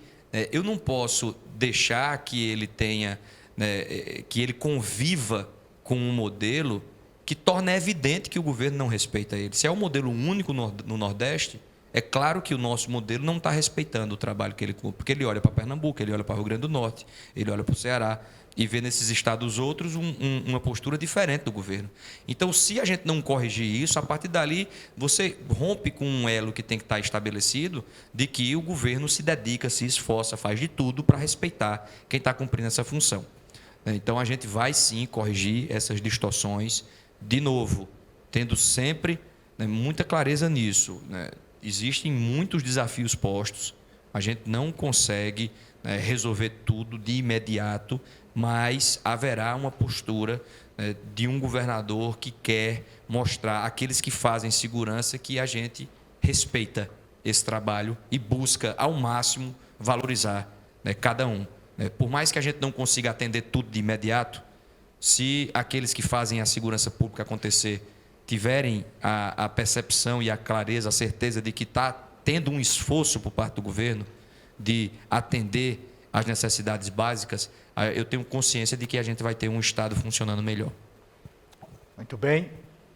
D: eu não posso deixar que ele tenha, né, que ele conviva com um modelo que torna evidente que o governo não respeita ele. Se é um modelo único no Nordeste, é claro que o nosso modelo não está respeitando o trabalho que ele cumpre, porque ele olha para Pernambuco, ele olha para o Rio Grande do Norte, ele olha para o Ceará. e vê nesses estados outros uma postura diferente do governo. Então, se a gente não corrigir isso, a partir dali você rompe com um elo que tem que estar estabelecido de que o governo se dedica, se esforça, faz de tudo para respeitar quem está cumprindo essa função. Então, a gente vai sim corrigir essas distorções, de novo, tendo sempre, né, muita clareza nisso, né? Existem muitos desafios postos, a gente não consegue, né, resolver tudo de imediato, mas haverá uma postura, né, de um governador que quer mostrar àqueles que fazem segurança que a gente respeita esse trabalho e busca ao máximo valorizar, né, cada um. Por mais que a gente não consiga atender tudo de imediato, se aqueles que fazem a segurança pública acontecer tiverem a percepção e a clareza, a certeza de que está tendo um esforço por parte do governo de atender às necessidades básicas, eu tenho consciência de que a gente vai ter um Estado funcionando melhor.
B: Muito bem.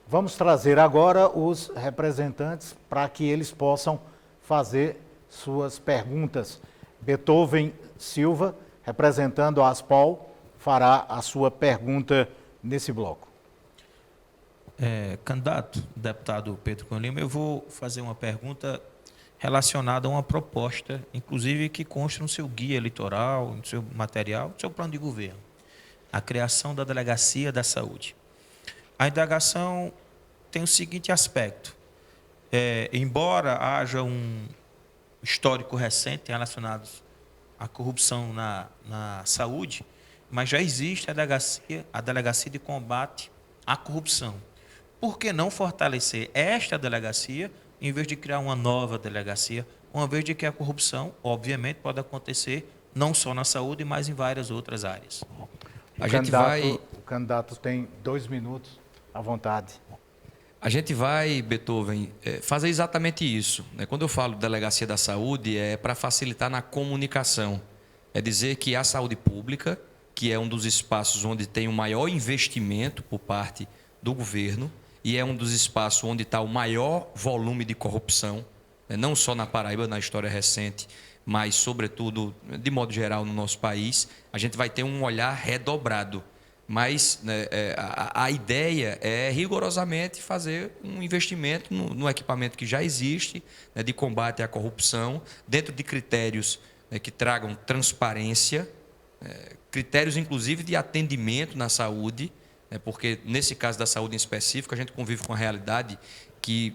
B: Vamos trazer agora os representantes para que eles possam fazer suas perguntas. Beethoven Silva, representando a Aspol, fará a sua pergunta nesse bloco.
G: Candidato, deputado Pedro Cunha Lima, eu vou fazer uma pergunta relacionada a uma proposta, inclusive que consta no seu guia eleitoral, no seu material, no seu plano de governo, a criação da Delegacia da Saúde. A indagação tem o seguinte aspecto: embora haja um histórico recente relacionado à corrupção na saúde, mas já existe a delegacia de combate à corrupção. Por que não fortalecer esta delegacia em vez de criar uma nova delegacia, uma vez de que a corrupção, obviamente, pode acontecer não só na saúde, mas em várias outras áreas?
B: O candidato tem 2 minutos, à vontade.
D: A gente vai, Beethoven, fazer exatamente isso, né? Quando eu falo delegacia da saúde, é para facilitar na comunicação. É dizer que a saúde pública, que é um dos espaços onde tem o maior investimento por parte do governo, e é um dos espaços onde está o maior volume de corrupção, né? Não só na Paraíba, na história recente, mas, sobretudo, de modo geral, no nosso país, a gente vai ter um olhar redobrado. Mas, né, a ideia é rigorosamente fazer um investimento no equipamento que já existe, né, de combate à corrupção, dentro de critérios, né, que tragam transparência, critérios, inclusive, de atendimento na saúde, porque, nesse caso da saúde em específico, a gente convive com a realidade que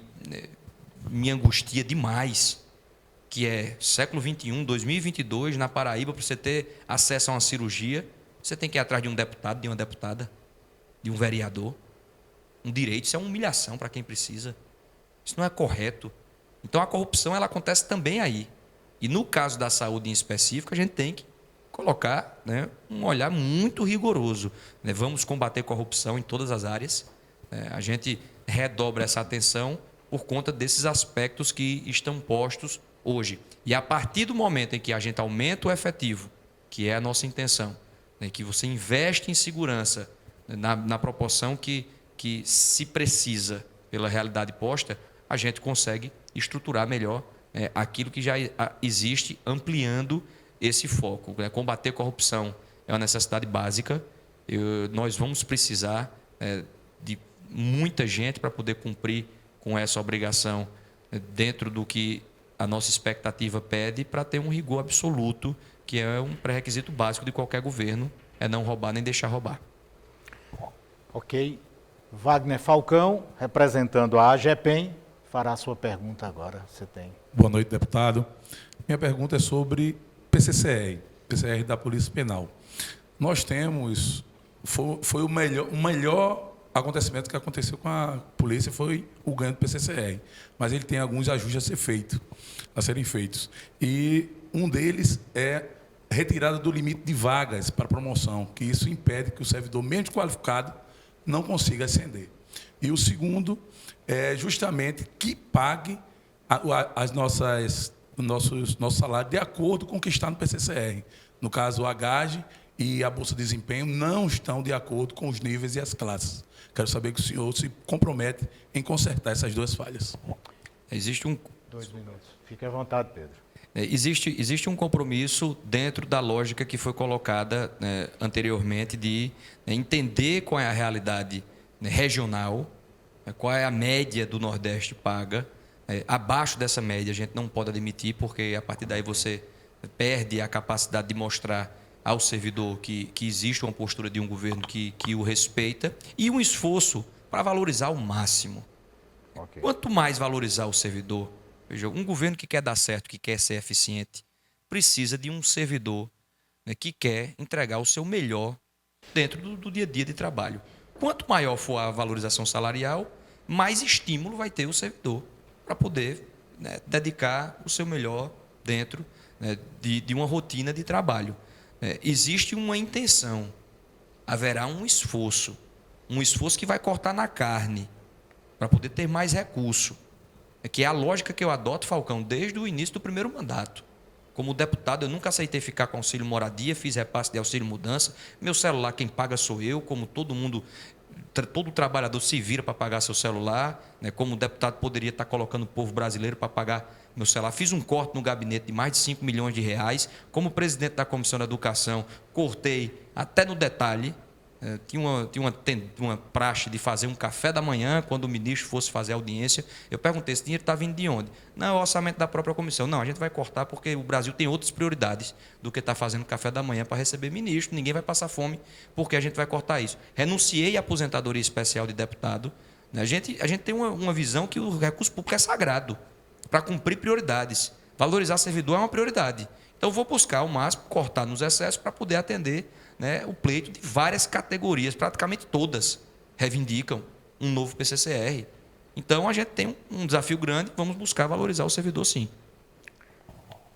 D: me angustia demais, que é século XXI, 2022, na Paraíba, para você ter acesso a uma cirurgia, você tem que ir atrás de um deputado, de uma deputada, de um vereador. Um direito, isso é uma humilhação para quem precisa. Isso não é correto. Então, a corrupção ela acontece também aí. E, no caso da saúde em específico, a gente tem que colocar, né, um olhar muito rigoroso, né? Vamos combater corrupção em todas as áreas. A gente redobra essa atenção por conta desses aspectos que estão postos hoje. E a partir do momento em que a gente aumenta o efetivo, que é a nossa intenção, né, que você investe em segurança, né, na proporção que se precisa pela realidade posta, a gente consegue estruturar melhor aquilo que já existe, ampliando esse foco, né? Combater corrupção é uma necessidade básica. Nós vamos precisar de muita gente para poder cumprir com essa obrigação, dentro do que a nossa expectativa pede, para ter um rigor absoluto, que é um pré-requisito básico de qualquer governo, é não roubar nem deixar roubar.
B: Ok. Wagner Falcão, representando a AGEPEN, fará a sua pergunta agora. Você tem.
J: Boa noite, deputado. Minha pergunta é sobre PCR da Polícia Penal. Nós temos, foi o melhor acontecimento que aconteceu com a polícia foi o ganho do PCCR, mas ele tem alguns ajustes a serem feitos. E um deles é retirada do limite de vagas para promoção, que isso impede que o servidor menos qualificado não consiga ascender. E o segundo é justamente que pague nosso salário de acordo com o que está no PCCR. No caso, o AGAGE e a Bolsa de Desempenho não estão de acordo com os níveis e as classes. Quero saber que o senhor se compromete em consertar essas duas falhas.
D: Existe
B: 2 minutos. Fique à vontade, Pedro.
D: Existe um compromisso dentro da lógica que foi colocada anteriormente de entender qual é a realidade regional, qual é a média do Nordeste paga. Abaixo dessa média a gente não pode admitir, porque a partir daí você perde a capacidade de mostrar ao servidor que existe uma postura de um governo que o respeita, e um esforço para valorizar ao máximo. Okay. Quanto mais valorizar o servidor, veja, um governo que quer dar certo, que quer ser eficiente, precisa de um servidor que quer entregar o seu melhor dentro do dia a dia de trabalho. Quanto maior for a valorização salarial, mais estímulo vai ter o servidor para poder dedicar o seu melhor dentro de uma rotina de trabalho. Existe uma intenção, haverá um esforço que vai cortar na carne para poder ter mais recurso. Que é a lógica que eu adoto, Falcão, desde o início do primeiro mandato. Como deputado, eu nunca aceitei ficar com auxílio moradia, fiz repasse de auxílio mudança. Meu celular, quem paga sou eu, como todo mundo, todo trabalhador se vira para pagar seu celular. Como deputado, poderia estar colocando o povo brasileiro para pagar meu celular. Fiz um corte no gabinete de mais de 5 milhões de reais. Como presidente da Comissão da Educação, cortei até no detalhe. Tinha uma praxe de fazer um café da manhã quando o ministro fosse fazer audiência. Eu perguntei, esse dinheiro está vindo de onde? Não, é o orçamento da própria comissão. Não, a gente vai cortar porque o Brasil tem outras prioridades do que estar fazendo café da manhã para receber ministro. Ninguém vai passar fome porque a gente vai cortar isso. Renunciei à aposentadoria especial de deputado. A gente tem uma visão que o recurso público é sagrado para cumprir prioridades. Valorizar servidor é uma prioridade. Então, vou buscar ao máximo, cortar nos excessos para poder atender o pleito de várias categorias, praticamente todas reivindicam um novo PCCR. Então, a gente tem um desafio grande, vamos buscar valorizar o servidor, sim.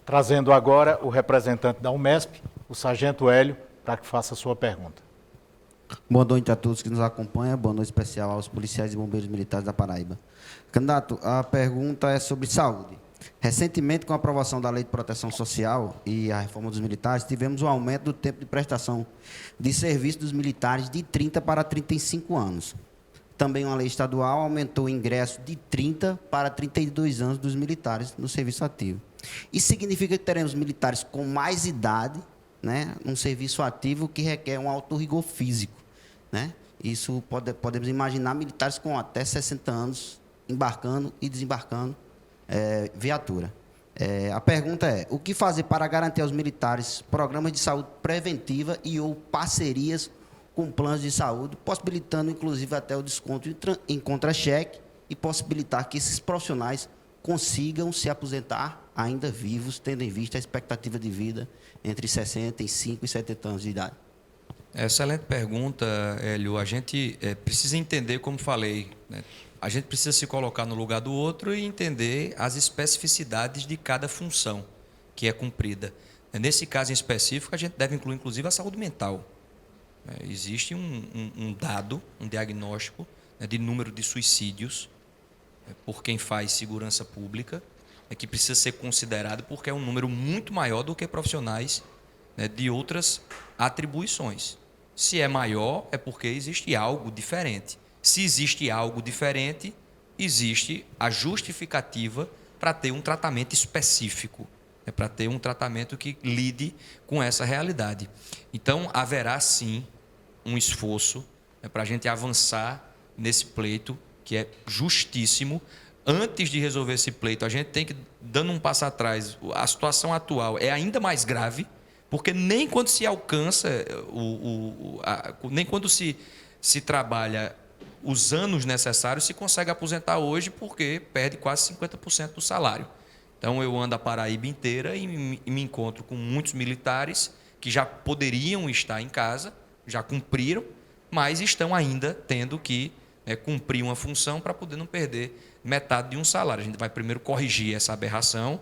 B: Trazendo agora o representante da UMESP, o Sargento Hélio, para que faça a sua pergunta.
K: Boa noite a todos que nos acompanham, boa noite especial aos policiais e bombeiros militares da Paraíba. Candidato, a pergunta é sobre saúde. Recentemente, com a aprovação da Lei de Proteção Social e a reforma dos militares, tivemos um aumento do tempo de prestação de serviço dos militares de 30 para 35 anos. Também uma lei estadual aumentou o ingresso de 30 para 32 anos dos militares no serviço ativo. Isso significa que teremos militares com mais idade, num serviço ativo que requer um alto rigor físico. Isso podemos imaginar militares com até 60 anos embarcando e desembarcando viatura. A pergunta é, o que fazer para garantir aos militares programas de saúde preventiva e ou parcerias com planos de saúde, possibilitando inclusive até o desconto em contra-cheque e possibilitar que esses profissionais consigam se aposentar ainda vivos, tendo em vista a expectativa de vida entre 65 e 70 anos de idade?
D: Excelente pergunta, Hélio. A gente precisa entender, como falei, a gente precisa se colocar no lugar do outro e entender as especificidades de cada função que é cumprida. Nesse caso em específico, a gente deve incluir, inclusive, a saúde mental. Existe um dado, um diagnóstico de número de suicídios por quem faz segurança pública, que precisa ser considerado porque é um número muito maior do que profissionais de outras atribuições. Se é maior, é porque existe algo diferente. Se existe algo diferente, existe a justificativa para ter um tratamento específico, para ter um tratamento que lide com essa realidade. Então, haverá sim um esforço para a gente avançar nesse pleito, que é justíssimo. Antes de resolver esse pleito, a gente tem que, dando um passo atrás, a situação atual é ainda mais grave, porque nem quando se alcança, nem quando se trabalha os anos necessários, se consegue aposentar hoje, porque perde quase 50% do salário. Então, eu ando a Paraíba inteira e me encontro com muitos militares que já poderiam estar em casa, já cumpriram, mas estão ainda tendo que cumprir uma função para poder não perder metade de um salário. A gente vai primeiro corrigir essa aberração,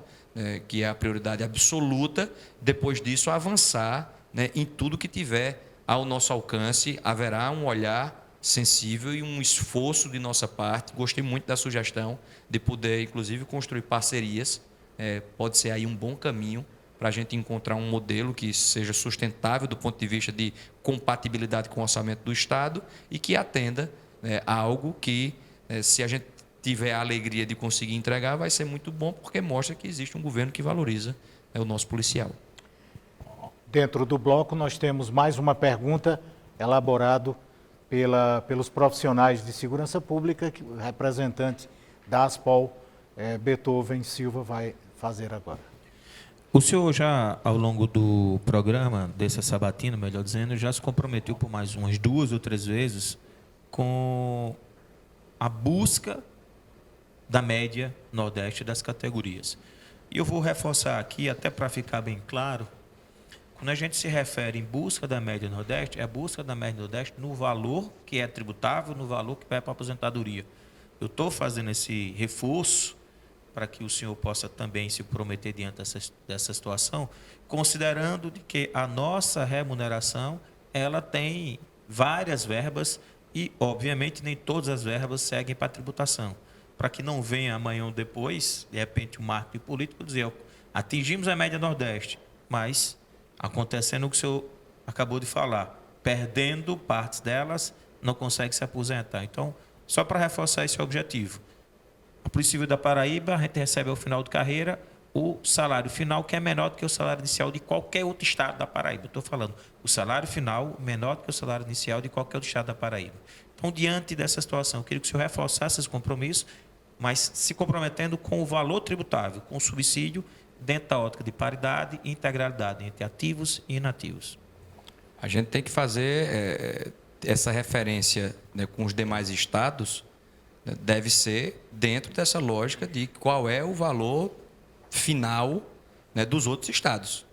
D: que é a prioridade absoluta, depois disso avançar em tudo que tiver ao nosso alcance. Haverá um olhar sensível e um esforço de nossa parte. Gostei muito da sugestão de poder, inclusive, construir parcerias. Pode ser aí um bom caminho para a gente encontrar um modelo que seja sustentável do ponto de vista de compatibilidade com o orçamento do Estado e que atenda a algo que, se a gente tiver a alegria de conseguir entregar, vai ser muito bom, porque mostra que existe um governo que valoriza o nosso policial.
B: Dentro do bloco, nós temos mais uma pergunta elaborada pelos profissionais de segurança pública, que o representante da ASPOL, Beethoven Silva, vai fazer agora.
G: O senhor já, ao longo do programa, dessa sabatina, melhor dizendo, já se comprometeu por mais umas 2 ou 3 vezes com a busca da média Nordeste das categorias. E eu vou reforçar aqui, até para ficar bem claro, quando a gente se refere em busca da média Nordeste, é a busca da média Nordeste no valor que é tributável, no valor que vai para a aposentadoria. Eu estou fazendo esse reforço para que o senhor possa também se prometer diante dessa situação, considerando de que a nossa remuneração ela tem várias verbas e, obviamente, nem todas as verbas seguem para a tributação. Para que não venha amanhã ou depois, de repente, um marketing político dizer, atingimos a média Nordeste, mas acontecendo o que o senhor acabou de falar, perdendo partes delas, não consegue se aposentar. Então, só para reforçar esse objetivo, a Polícia Civil da Paraíba, a gente recebe ao final de carreira o salário final, que é menor do que o salário inicial de qualquer outro estado da Paraíba. Estou falando, o salário final menor do que o salário inicial de qualquer outro estado da Paraíba. Então, diante dessa situação, eu queria que o senhor reforçasse esse compromisso, mas se comprometendo com o valor tributável, com o subsídio, dentro da ótica de paridade e integralidade entre ativos e inativos.
D: A gente tem que fazer essa referência, né, com os demais estados, né, deve ser dentro dessa lógica de qual é o valor final, né, dos outros estados,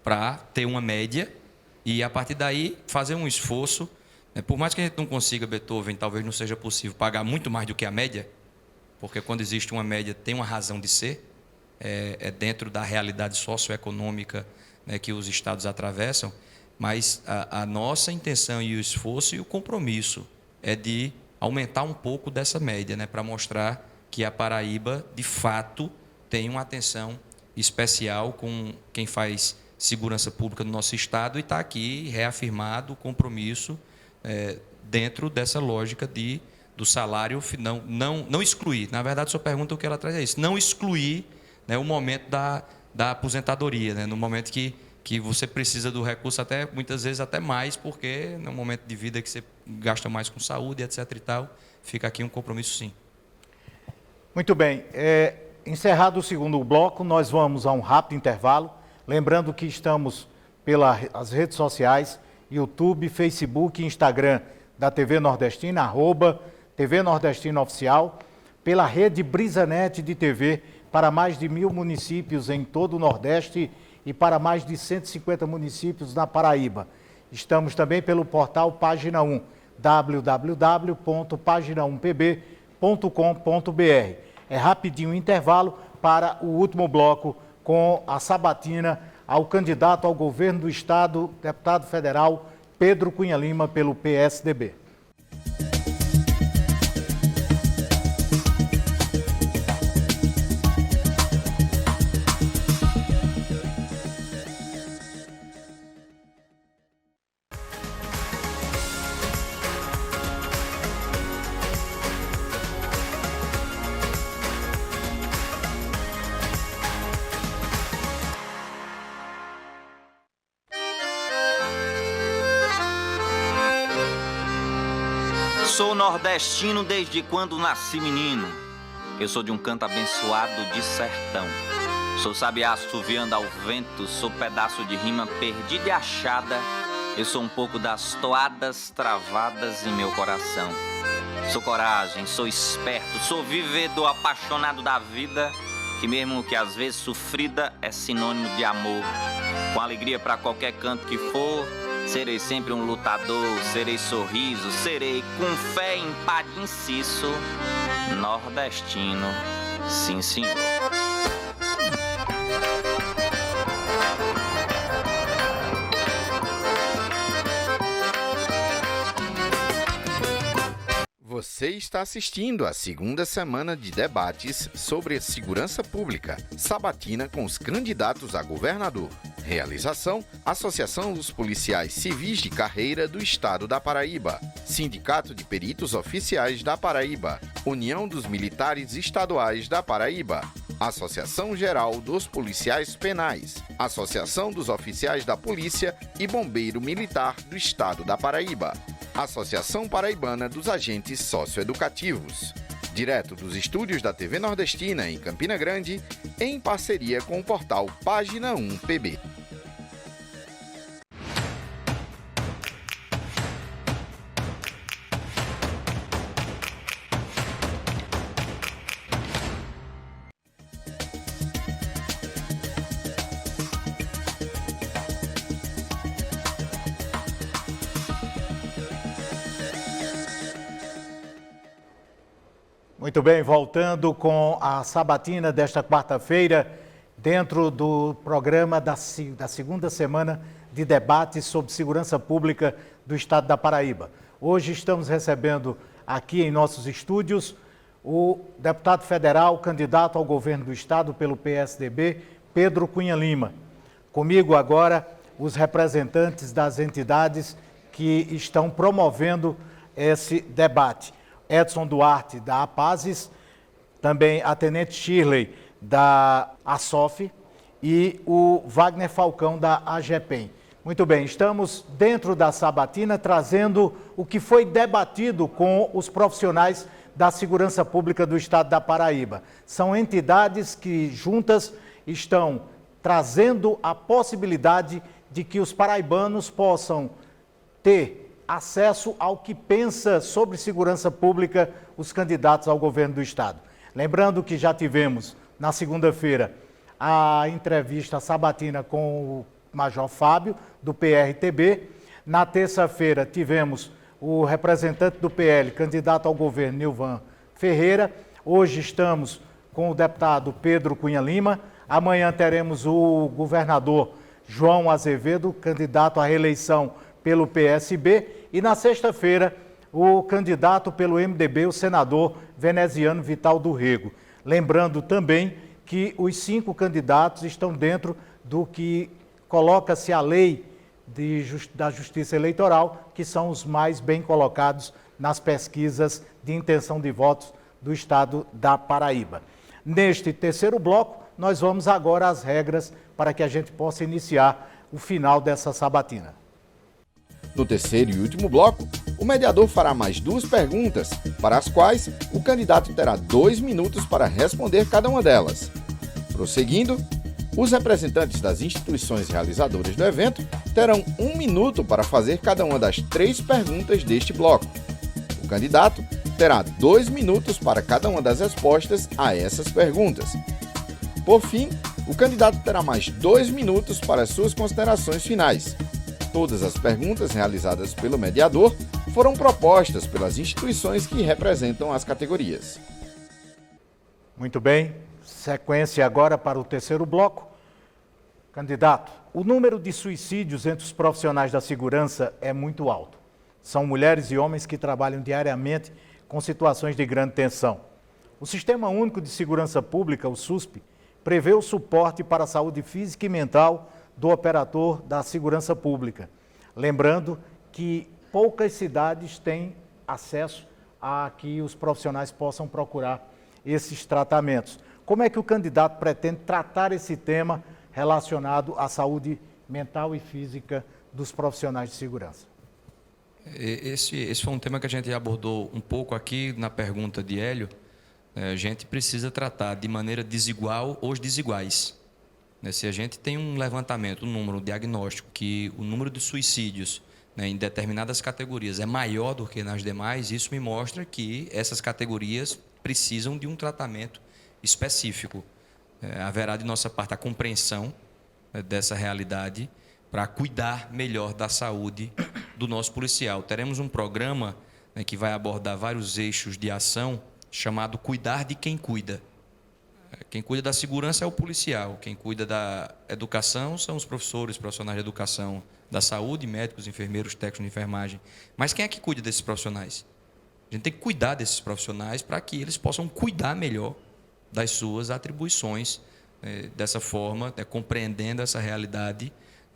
D: para ter uma média e, a partir daí, fazer um esforço. Né, por mais que a gente não consiga, Beethoven, talvez não seja possível pagar muito mais do que a média, porque quando existe uma média tem uma razão de ser, dentro da realidade socioeconômica, né, que os estados atravessam, mas a nossa intenção e o esforço e o compromisso é de aumentar um pouco dessa média, né, para mostrar que a Paraíba, de fato, tem uma atenção especial com quem faz segurança pública no nosso estado e está aqui reafirmado o compromisso dentro dessa lógica do salário, não excluir. Na verdade, a sua pergunta, o que ela traz é isso, não excluir, né, o momento da aposentadoria, né, no momento que você precisa do recurso, até muitas vezes até mais, porque no momento de vida que você gasta mais com saúde, etc. e tal, fica aqui um compromisso, sim.
B: Muito bem. Encerrado o segundo bloco, nós vamos a um rápido intervalo. Lembrando que estamos pelas redes sociais, YouTube, Facebook e Instagram da TV Nordestina, @TV Nordestina Oficial, pela rede BrisaNet de TV para mais de 1.000 municípios em todo o Nordeste e para mais de 150 municípios na Paraíba. Estamos também pelo portal Página 1, www.pagina1pb.com.br. É rapidinho o intervalo para o último bloco com a sabatina ao candidato ao governo do Estado, deputado federal Pedro Cunha Lima, pelo PSDB.
H: Sou nordestino desde quando nasci menino. Eu sou de um canto abençoado de sertão. Sou sabiá assoviando ao vento, sou pedaço de rima perdida e achada. Eu sou um pouco das toadas travadas em meu coração. Sou coragem, sou esperto, sou vivedor apaixonado da vida, que mesmo que às vezes sofrida é sinônimo de amor. Com alegria pra qualquer canto que for, serei sempre um lutador, serei sorriso, serei com fé, empate e inciso, nordestino, sim senhor.
C: Você está assistindo à segunda semana de debates sobre segurança pública, sabatina com os candidatos a governador. Realização: Associação dos Policiais Civis de Carreira do Estado da Paraíba, Sindicato de Peritos Oficiais da Paraíba, União dos Militares Estaduais da Paraíba, Associação Geral dos Policiais Penais, Associação dos Oficiais da Polícia e Bombeiro Militar do Estado da Paraíba, Associação Paraibana dos Agentes Socioeducativos. Direto dos estúdios da TV Nordestina em Campina Grande, em parceria com o portal Página 1 PB.
B: Muito bem, voltando com a sabatina desta quarta-feira, dentro do programa da segunda semana de debates sobre segurança pública do Estado da Paraíba. Hoje estamos recebendo aqui em nossos estúdios o deputado federal, candidato ao governo do Estado pelo PSDB, Pedro Cunha Lima. Comigo agora os representantes das entidades que estão promovendo esse debate. Edson Duarte, da APASES, também a Tenente Shirley, da ASOF, e o Wagner Falcão, da AGEPEM. Muito bem, estamos dentro da sabatina trazendo o que foi debatido com os profissionais da segurança pública do Estado da Paraíba. São entidades que juntas estão trazendo a possibilidade de que os paraibanos possam ter acesso ao que pensa sobre segurança pública os candidatos ao governo do Estado. Lembrando que já tivemos, na segunda-feira, a entrevista sabatina com o Major Fábio, do PRTB. Na terça-feira, tivemos o representante do PL, candidato ao governo, Nilvan Ferreira. Hoje estamos com o deputado Pedro Cunha Lima. Amanhã teremos o governador João Azevedo, candidato à reeleição pelo PSB, e na sexta-feira o candidato pelo MDB, o senador veneziano Vital do Rego. Lembrando também que os 5 candidatos estão dentro do que coloca-se a lei da Justiça Eleitoral, que são os mais bem colocados nas pesquisas de intenção de votos do Estado da Paraíba. Neste terceiro bloco, nós vamos agora às regras para que a gente possa iniciar o final dessa sabatina.
C: No terceiro e último bloco, o mediador fará mais 2 perguntas, para as quais o candidato terá 2 minutos para responder cada uma delas. Prosseguindo, os representantes das instituições realizadoras do evento terão 1 minuto para fazer cada uma das 3 perguntas deste bloco. O candidato terá 2 minutos para cada uma das respostas a essas perguntas. Por fim, o candidato terá mais 2 minutos para suas considerações finais. Todas as perguntas realizadas pelo mediador foram propostas pelas instituições que representam as categorias.
B: Muito bem, sequência agora para o terceiro bloco. Candidato, o número de suicídios entre os profissionais da segurança é muito alto. São mulheres e homens que trabalham diariamente com situações de grande tensão. O Sistema Único de Segurança Pública, o SUSP, prevê o suporte para a saúde física e mental do operador da segurança pública. Lembrando que poucas cidades têm acesso a que os profissionais possam procurar esses tratamentos. Como é que o candidato pretende tratar esse tema relacionado à saúde mental e física dos profissionais de segurança?
D: Esse foi um tema que a gente abordou um pouco aqui na pergunta de Hélio. A gente precisa tratar de maneira desigual os desiguais. Se a gente tem um levantamento, um número, um diagnóstico que o número de suicídios, em determinadas categorias é maior do que nas demais, isso me mostra que essas categorias precisam de um tratamento específico. Haverá de nossa parte a compreensão dessa realidade para cuidar melhor da saúde do nosso policial. Teremos um programa que vai abordar vários eixos de ação chamado Cuidar de Quem Cuida. Quem cuida da segurança é o policial, quem cuida da educação são os professores, profissionais de educação da saúde, médicos, enfermeiros, técnicos de enfermagem. Mas quem é que cuida desses profissionais? A gente tem que cuidar desses profissionais para que eles possam cuidar melhor das suas atribuições. Dessa forma, compreendendo essa realidade,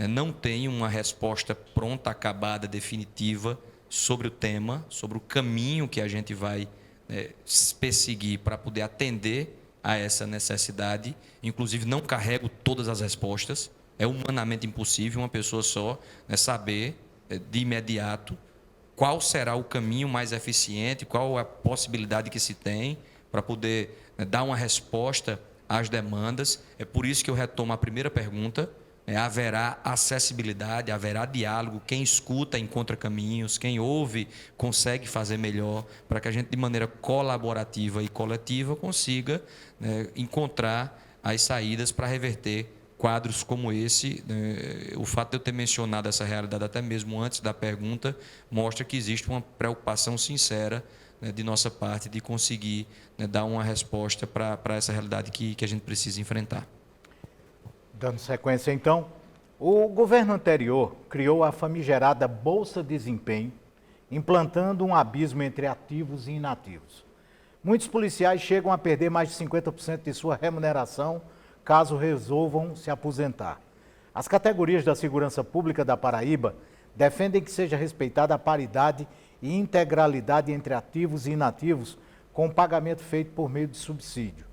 D: não tem uma resposta pronta, acabada, definitiva sobre o tema, sobre o caminho que a gente vai perseguir para poder atender a essa necessidade. Inclusive, não carrego todas as respostas. É humanamente impossível uma pessoa só saber de imediato qual será o caminho mais eficiente, qual a possibilidade que se tem para poder dar uma resposta às demandas. É por isso que eu retomo a primeira pergunta. Haverá acessibilidade, haverá diálogo. Quem escuta encontra caminhos, quem ouve consegue fazer melhor, para que a gente, de maneira colaborativa e coletiva, consiga encontrar as saídas para reverter quadros como esse. O fato de eu ter mencionado essa realidade até mesmo antes da pergunta mostra que existe uma preocupação sincera de nossa parte de conseguir dar uma resposta para essa realidade que a gente precisa enfrentar.
B: Dando sequência, então, o governo anterior criou a famigerada Bolsa Desempenho, implantando um abismo entre ativos e inativos. Muitos policiais chegam a perder mais de 50% de sua remuneração caso resolvam se aposentar. As categorias da segurança pública da Paraíba defendem que seja respeitada a paridade e integralidade entre ativos e inativos, com o pagamento feito por meio de subsídio.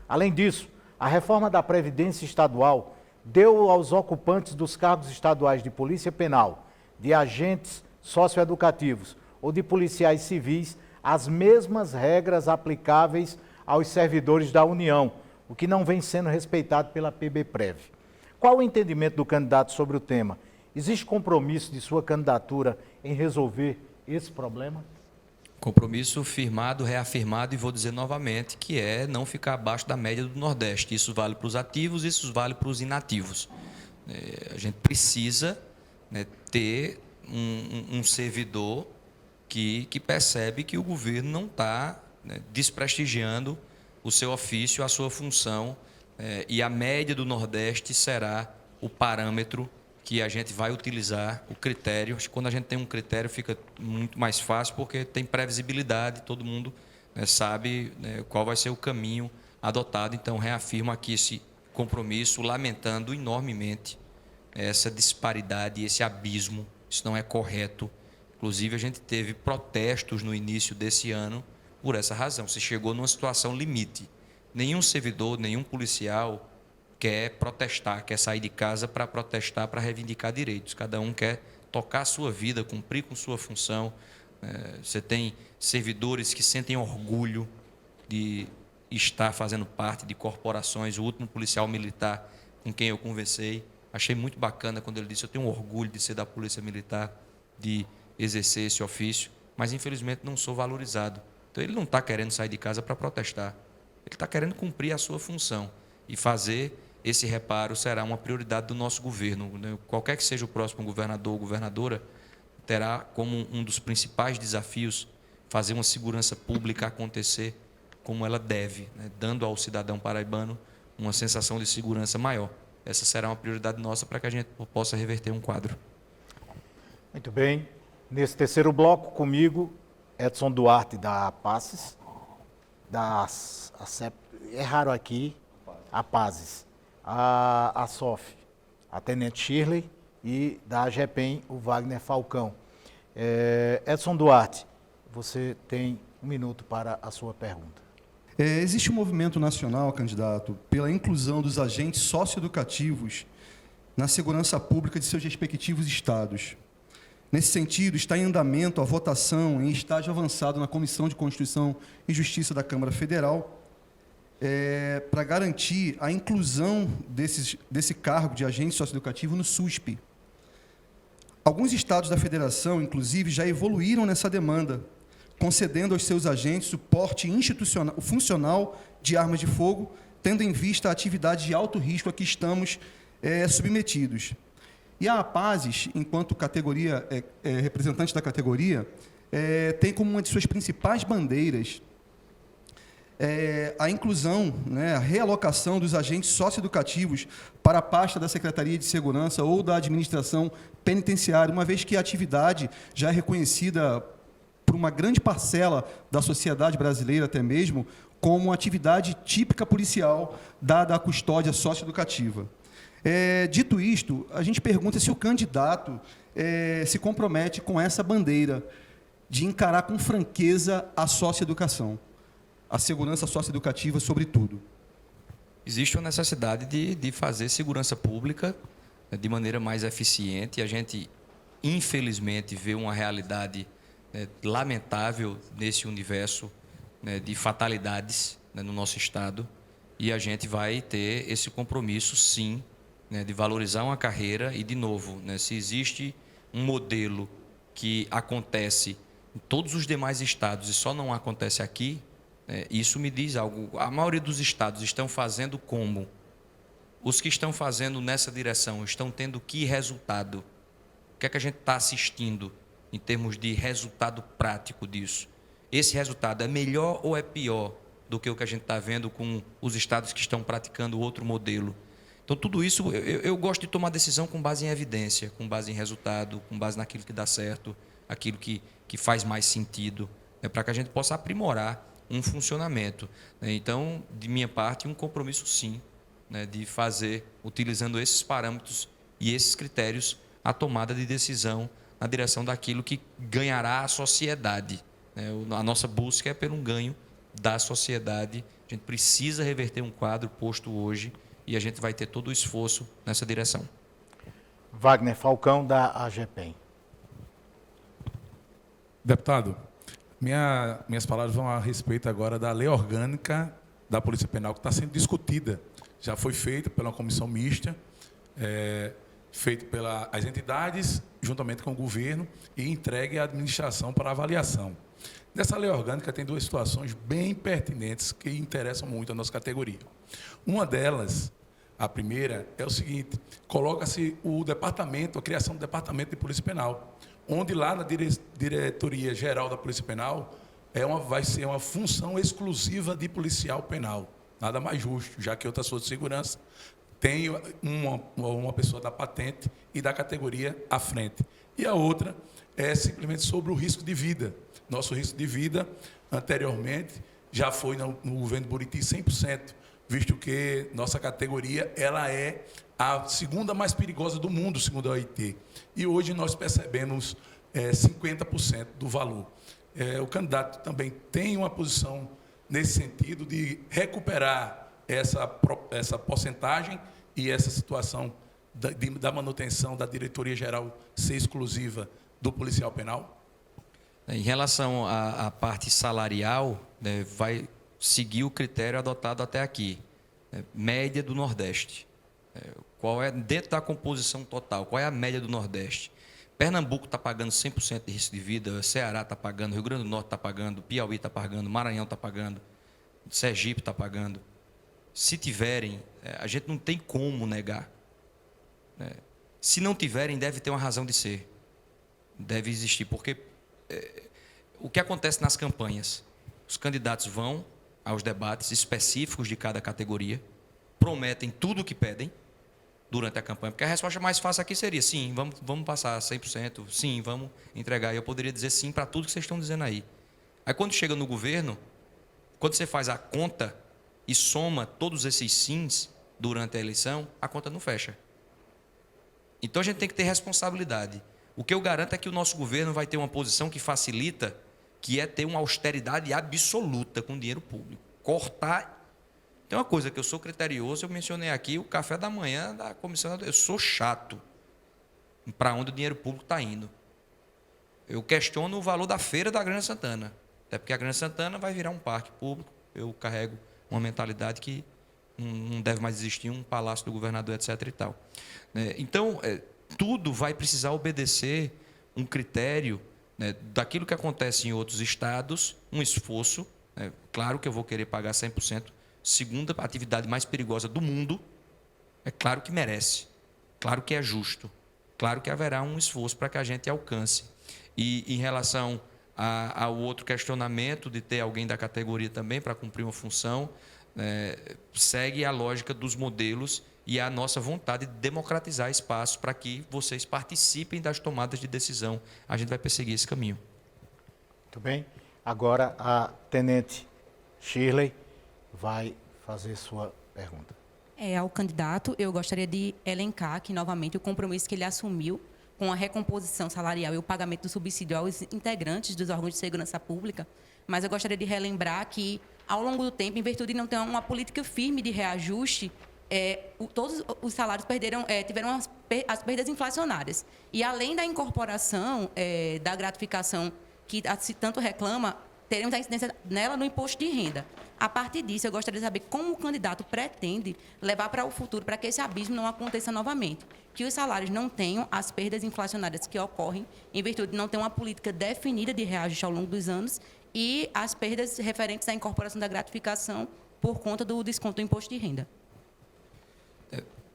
B: Além disso, a reforma da Previdência Estadual deu aos ocupantes dos cargos estaduais de Polícia Penal, de agentes socioeducativos ou de policiais civis as mesmas regras aplicáveis aos servidores da União, o que não vem sendo respeitado pela PBPrev. Qual o entendimento do candidato sobre o tema? Existe compromisso de sua candidatura em resolver esse problema?
D: Compromisso firmado, reafirmado, e vou dizer novamente que é não ficar abaixo da média do Nordeste. Isso vale para os ativos, isso vale para os inativos. A gente precisa ter um servidor que percebe que o governo não está desprestigiando o seu ofício, a sua função, e a média do Nordeste será o parâmetro que a gente vai utilizar, o critério. Quando a gente tem um critério, fica muito mais fácil, porque tem previsibilidade, todo mundo sabe qual vai ser o caminho adotado. Então, reafirmo aqui esse compromisso, lamentando enormemente essa disparidade, esse abismo. Isso não é correto. Inclusive, a gente teve protestos no início desse ano por essa razão. Se chegou numa situação limite. Nenhum servidor, nenhum policial quer protestar, quer sair de casa para protestar, para reivindicar direitos. Cada um quer tocar a sua vida, cumprir com sua função. Você tem servidores que sentem orgulho de estar fazendo parte de corporações. O último policial militar com quem eu conversei, achei muito bacana quando ele disse: eu tenho orgulho de ser da Polícia Militar, de exercer esse ofício, mas infelizmente não sou valorizado. Então ele não está querendo sair de casa para protestar. Ele está querendo cumprir a sua função, e fazer esse reparo será uma prioridade do nosso governo. Qualquer que seja o próximo governador ou governadora, terá como um dos principais desafios fazer uma segurança pública acontecer como ela deve, dando ao cidadão paraibano uma sensação de segurança maior. Essa será uma prioridade nossa para que a gente possa reverter um quadro.
B: Muito bem. Nesse terceiro bloco, comigo, Edson Duarte, da APASES, é raro aqui, a APASES, a SOF, a Tenente Shirley, e da AGEPEM, o Wagner Falcão. Edson Duarte, você tem 1 minuto para a sua pergunta.
F: Existe um movimento nacional, candidato, pela inclusão dos agentes socioeducativos na segurança pública de seus respectivos estados. Nesse sentido, está em andamento a votação em estágio avançado na Comissão de Constituição e Justiça da Câmara Federal para garantir a inclusão desse cargo de agente socioeducativo no SUSP. Alguns estados da federação, inclusive, já evoluíram nessa demanda, concedendo aos seus agentes suporte institucional, funcional de armas de fogo, tendo em vista a atividade de alto risco a que estamos submetidos. E a APASES, enquanto categoria, representante da categoria, tem como uma de suas principais bandeiras a inclusão, a realocação dos agentes socioeducativos para a pasta da Secretaria de Segurança ou da Administração Penitenciária, uma vez que a atividade já é reconhecida por uma grande parcela da sociedade brasileira até mesmo, como uma atividade típica policial dada à custódia socioeducativa. Dito isto, a gente pergunta se o candidato se compromete com essa bandeira de encarar com franqueza a socioeducação, a segurança socioeducativa, sobretudo.
D: Existe uma necessidade de fazer segurança pública de maneira mais eficiente. A gente, infelizmente, vê uma realidade lamentável nesse universo de fatalidades no nosso Estado, e a gente vai ter esse compromisso, sim, de valorizar uma carreira. E, de novo, se existe um modelo que acontece em todos os demais estados e só não acontece aqui, isso me diz algo. A maioria dos estados estão fazendo como? Os que estão fazendo nessa direção estão tendo que resultado? O que é que a gente está assistindo em termos de resultado prático disso? Esse resultado é melhor ou é pior do que o que a gente está vendo com os estados que estão praticando outro modelo? Então, tudo isso, eu gosto de tomar decisão com base em evidência, com base em resultado, com base naquilo que dá certo, aquilo que faz mais sentido, para que a gente possa aprimorar um funcionamento. Então, de minha parte, um compromisso, sim, de fazer, utilizando esses parâmetros e esses critérios, a tomada de decisão na direção daquilo que ganhará a sociedade. A nossa busca é pelo ganho da sociedade. A gente precisa reverter um quadro posto hoje e a gente vai ter todo o esforço nessa direção.
B: Wagner Falcão, da AGPEM.
J: Deputado, minhas palavras vão a respeito agora da lei orgânica da Polícia Penal, que está sendo discutida. Já foi feita pela uma comissão mista, feita pelas entidades, juntamente com o governo, e entregue à administração para avaliação. Nessa lei orgânica tem duas situações bem pertinentes que interessam muito a nossa categoria. Uma delas, a primeira, é o seguinte: coloca-se a criação do Departamento de Polícia Penal, onde lá na Diretoria Geral da Polícia Penal vai ser uma função exclusiva de policial penal. Nada mais justo, já que outras forças de segurança tem uma pessoa da patente e da categoria à frente. E a outra é simplesmente sobre o risco de vida. Nosso risco de vida, anteriormente, já foi no governo Buriti 100%, visto que nossa categoria ela é a segunda mais perigosa do mundo, segundo a OIT. E hoje nós percebemos 50% do valor. O candidato também tem uma posição nesse sentido de recuperar essa porcentagem e essa situação da manutenção da diretoria geral ser exclusiva do policial penal?
D: Em relação à parte salarial, vai seguir o critério adotado até aqui, média do Nordeste. Qual é, dentro da composição total, qual é a média do Nordeste? Pernambuco está pagando 100% de risco de vida, Ceará está pagando, Rio Grande do Norte está pagando, Piauí está pagando, Maranhão está pagando, Sergipe está pagando. Se tiverem, a gente não tem como negar. Se não tiverem, deve ter uma razão de ser. Deve existir, porque o que acontece nas campanhas? Os candidatos vão aos debates específicos de cada categoria, prometem tudo o que pedem durante a campanha, porque a resposta mais fácil aqui seria sim, vamos passar 100%, sim, vamos entregar. E eu poderia dizer sim para tudo que vocês estão dizendo aí. Aí quando chega no governo, quando você faz a conta e soma todos esses sims durante a eleição, a conta não fecha. Então a gente tem que ter responsabilidade. O que eu garanto é que o nosso governo vai ter uma posição que facilita, que é ter uma austeridade absoluta com dinheiro público. Cortar. Tem uma coisa que eu sou criterioso, eu mencionei aqui o café da manhã da comissão. Eu sou chato para onde o dinheiro público está indo. Eu questiono o valor da feira da Granja Santana. Até porque a Granja Santana vai virar um parque público. Eu carrego uma mentalidade que não deve mais existir um palácio do governador, etc. e tal. Então, tudo vai precisar obedecer um critério daquilo que acontece em outros estados, um esforço. Claro que eu vou querer pagar 100%. Segunda atividade mais perigosa do mundo, é claro que merece, claro que é justo, claro que haverá um esforço para que a gente alcance. E em relação ao outro questionamento de ter alguém da categoria também para cumprir uma função, segue a lógica dos modelos e a nossa vontade de democratizar espaço para que vocês participem das tomadas de decisão. A gente vai perseguir esse caminho.
B: Muito bem. Agora a Tenente Shirley vai fazer sua pergunta.
E: Ao candidato, eu gostaria de elencar aqui novamente o compromisso que ele assumiu com a recomposição salarial e o pagamento do subsídio aos integrantes dos órgãos de segurança pública, mas eu gostaria de relembrar que, ao longo do tempo, em virtude de não ter uma política firme de reajuste, todos os salários tiveram as perdas inflacionárias. E, além da incorporação da gratificação que se tanto reclama, teremos a incidência nela no imposto de renda. A partir disso, eu gostaria de saber como o candidato pretende levar para o futuro, para que esse abismo não aconteça novamente, que os salários não tenham as perdas inflacionárias que ocorrem em virtude de não ter uma política definida de reajuste ao longo dos anos e as perdas referentes à incorporação da gratificação por conta do desconto do imposto de renda.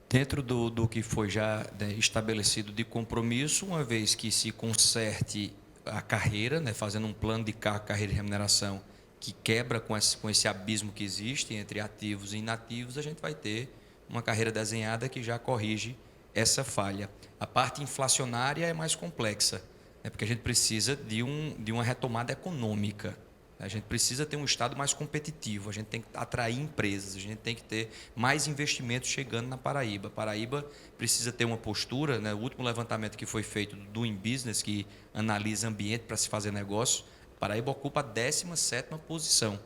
D: Dentro do que foi já estabelecido de compromisso, uma vez que se conserte a carreira, fazendo um plano de carreira e remuneração que quebra com esse abismo que existe entre ativos e inativos, a gente vai ter uma carreira desenhada que já corrige essa falha. A parte inflacionária é mais complexa, porque a gente precisa de uma retomada econômica. A gente precisa ter um Estado mais competitivo, a gente tem que atrair empresas, a gente tem que ter mais investimentos chegando na Paraíba. A Paraíba precisa ter uma postura, o último levantamento que foi feito do Doing Business, que analisa ambiente para se fazer negócio, a Paraíba ocupa a 17ª posição.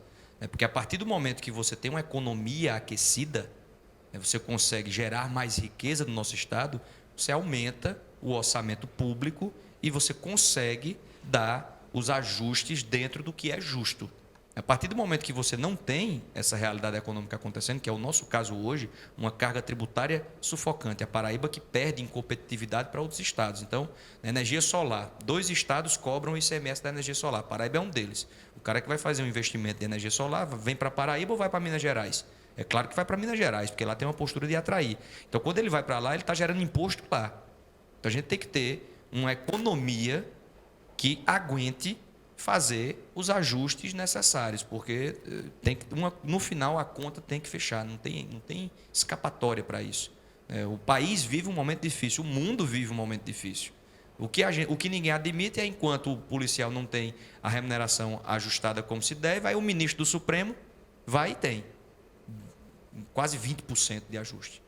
D: Porque a partir do momento que você tem uma economia aquecida, você consegue gerar mais riqueza no nosso Estado, você aumenta o orçamento público e você consegue dar os ajustes dentro do que é justo. A partir do momento que você não tem essa realidade econômica acontecendo, que é o nosso caso hoje, uma carga tributária sufocante, a Paraíba que perde em competitividade para outros estados. Então, na energia solar, 2 estados cobram o ICMS da energia solar, a Paraíba é um deles. O cara que vai fazer um investimento de energia solar vem para a Paraíba ou vai para Minas Gerais? É claro que vai para Minas Gerais, porque lá tem uma postura de atrair. Então, quando ele vai para lá, ele está gerando imposto lá. Então, a gente tem que ter uma economia que aguente fazer os ajustes necessários, porque no final a conta tem que fechar, não tem escapatória para isso. O país vive um momento difícil, o mundo vive um momento difícil. O que ninguém admite é, enquanto o policial não tem a remuneração ajustada como se deve, aí o ministro do Supremo vai e tem quase 20% de ajuste.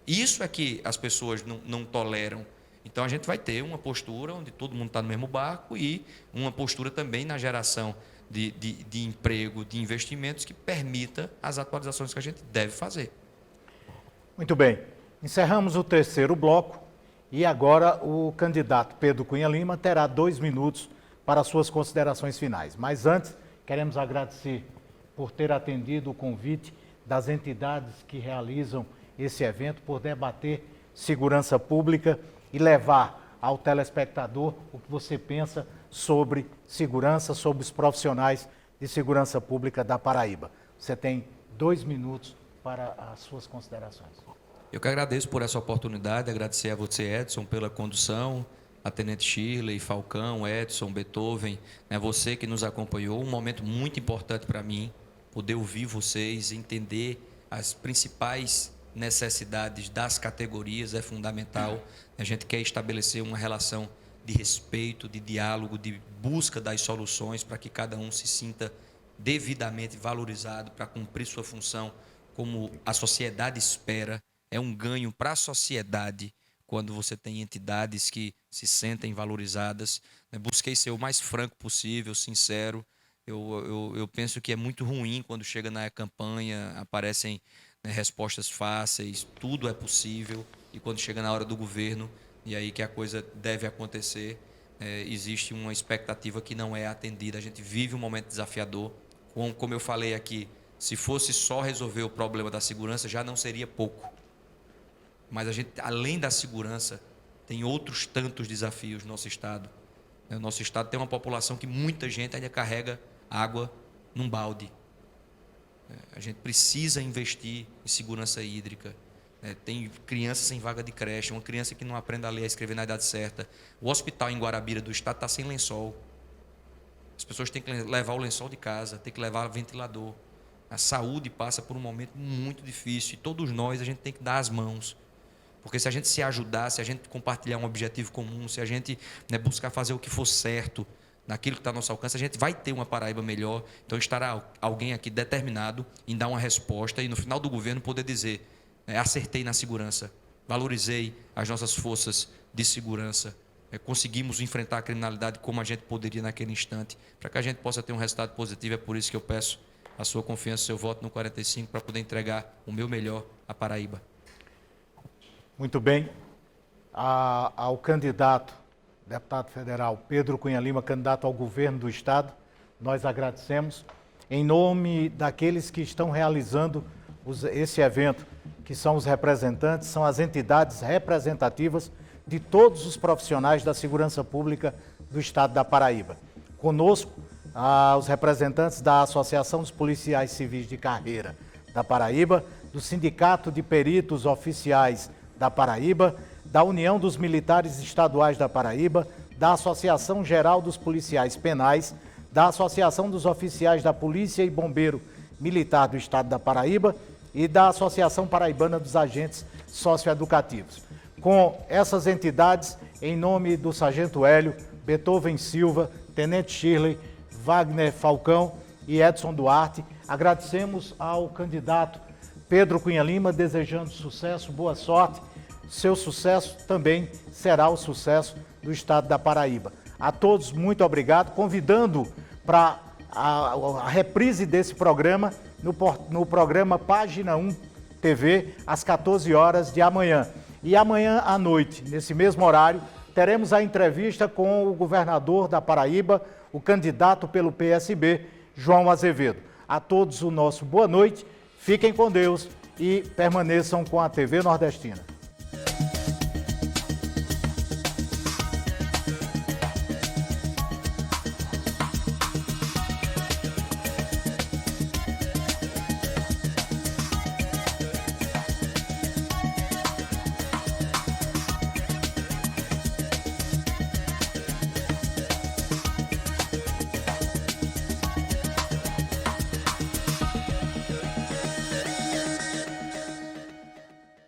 D: Isso é que as pessoas não toleram. Então, a gente vai ter uma postura onde todo mundo está no mesmo barco e uma postura também na geração de emprego, de investimentos que permita as atualizações que a gente deve fazer.
B: Muito bem. Encerramos o 3º bloco e agora o candidato Pedro Cunha Lima terá 2 minutos para suas considerações finais. Mas antes, queremos agradecer por ter atendido o convite das entidades que realizam esse evento, por debater segurança pública e levar ao telespectador o que você pensa sobre segurança, sobre os profissionais de segurança pública da Paraíba. Você tem 2 minutos para as suas considerações.
D: Eu que agradeço por essa oportunidade, agradecer a você, Edson, pela condução, a Tenente Shirley, Falcão, Edson, Beethoven, você que nos acompanhou, um momento muito importante para mim, poder ouvir vocês, entender as principais necessidades das categorias é fundamental. A gente quer estabelecer uma relação de respeito, de diálogo, de busca das soluções para que cada um se sinta devidamente valorizado para cumprir sua função como a sociedade espera. É um ganho para a sociedade quando você tem entidades que se sentem valorizadas. Busquei ser o mais franco possível, sincero. Eu penso que é muito ruim quando chega na campanha, aparecem respostas fáceis, tudo é possível, e quando chega na hora do governo, e aí que a coisa deve acontecer, existe uma expectativa que não é atendida. A gente vive um momento desafiador. Como eu falei aqui, se fosse só resolver o problema da segurança, já não seria pouco. Mas a gente, além da segurança, tem outros tantos desafios no nosso Estado. O nosso Estado tem uma população que muita gente ainda carrega água num balde. A gente precisa investir em segurança hídrica. Tem crianças sem vaga de creche, uma criança que não aprende a ler e a escrever na idade certa. O hospital em Guarabira do Estado está sem lençol. As pessoas têm que levar o lençol de casa, têm que levar o ventilador. A saúde passa por um momento muito difícil e todos nós a gente tem que dar as mãos. Porque se a gente se ajudar, se a gente compartilhar um objetivo comum, se a gente buscar fazer o que for certo, naquilo que está ao nosso alcance, a gente vai ter uma Paraíba melhor. Então estará alguém aqui determinado em dar uma resposta e no final do governo poder dizer: acertei na segurança, valorizei as nossas forças de segurança, conseguimos enfrentar a criminalidade como a gente poderia naquele instante, para que a gente possa ter um resultado positivo. É por isso que eu peço a sua confiança, o seu voto no 45, para poder entregar o meu melhor à Paraíba.
B: Muito bem. Ao candidato, deputado federal Pedro Cunha Lima, candidato ao governo do Estado, nós agradecemos. Em nome daqueles que estão realizando esse evento, que são os representantes, são as entidades representativas de todos os profissionais da segurança pública do Estado da Paraíba. Conosco, os representantes da Associação dos Policiais Civis de Carreira da Paraíba, do Sindicato de Peritos Oficiais da Paraíba, da União dos Militares Estaduais da Paraíba, da Associação Geral dos Policiais Penais, da Associação dos Oficiais da Polícia e Bombeiro Militar do Estado da Paraíba e da Associação Paraibana dos Agentes Socioeducativos. Com essas entidades, em nome do Sargento Hélio, Beethoven Silva, Tenente Shirley, Wagner Falcão e Edson Duarte, agradecemos ao candidato Pedro Cunha Lima, desejando sucesso, boa sorte. Seu sucesso também será o sucesso do Estado da Paraíba. A todos, muito obrigado, convidando para a reprise desse programa no programa Página 1 TV, às 14 horas de amanhã. E amanhã à noite, nesse mesmo horário, teremos a entrevista com o governador da Paraíba, o candidato pelo PSB, João Azevedo. A todos o nosso boa noite, fiquem com Deus e permaneçam com a TV Nordestina.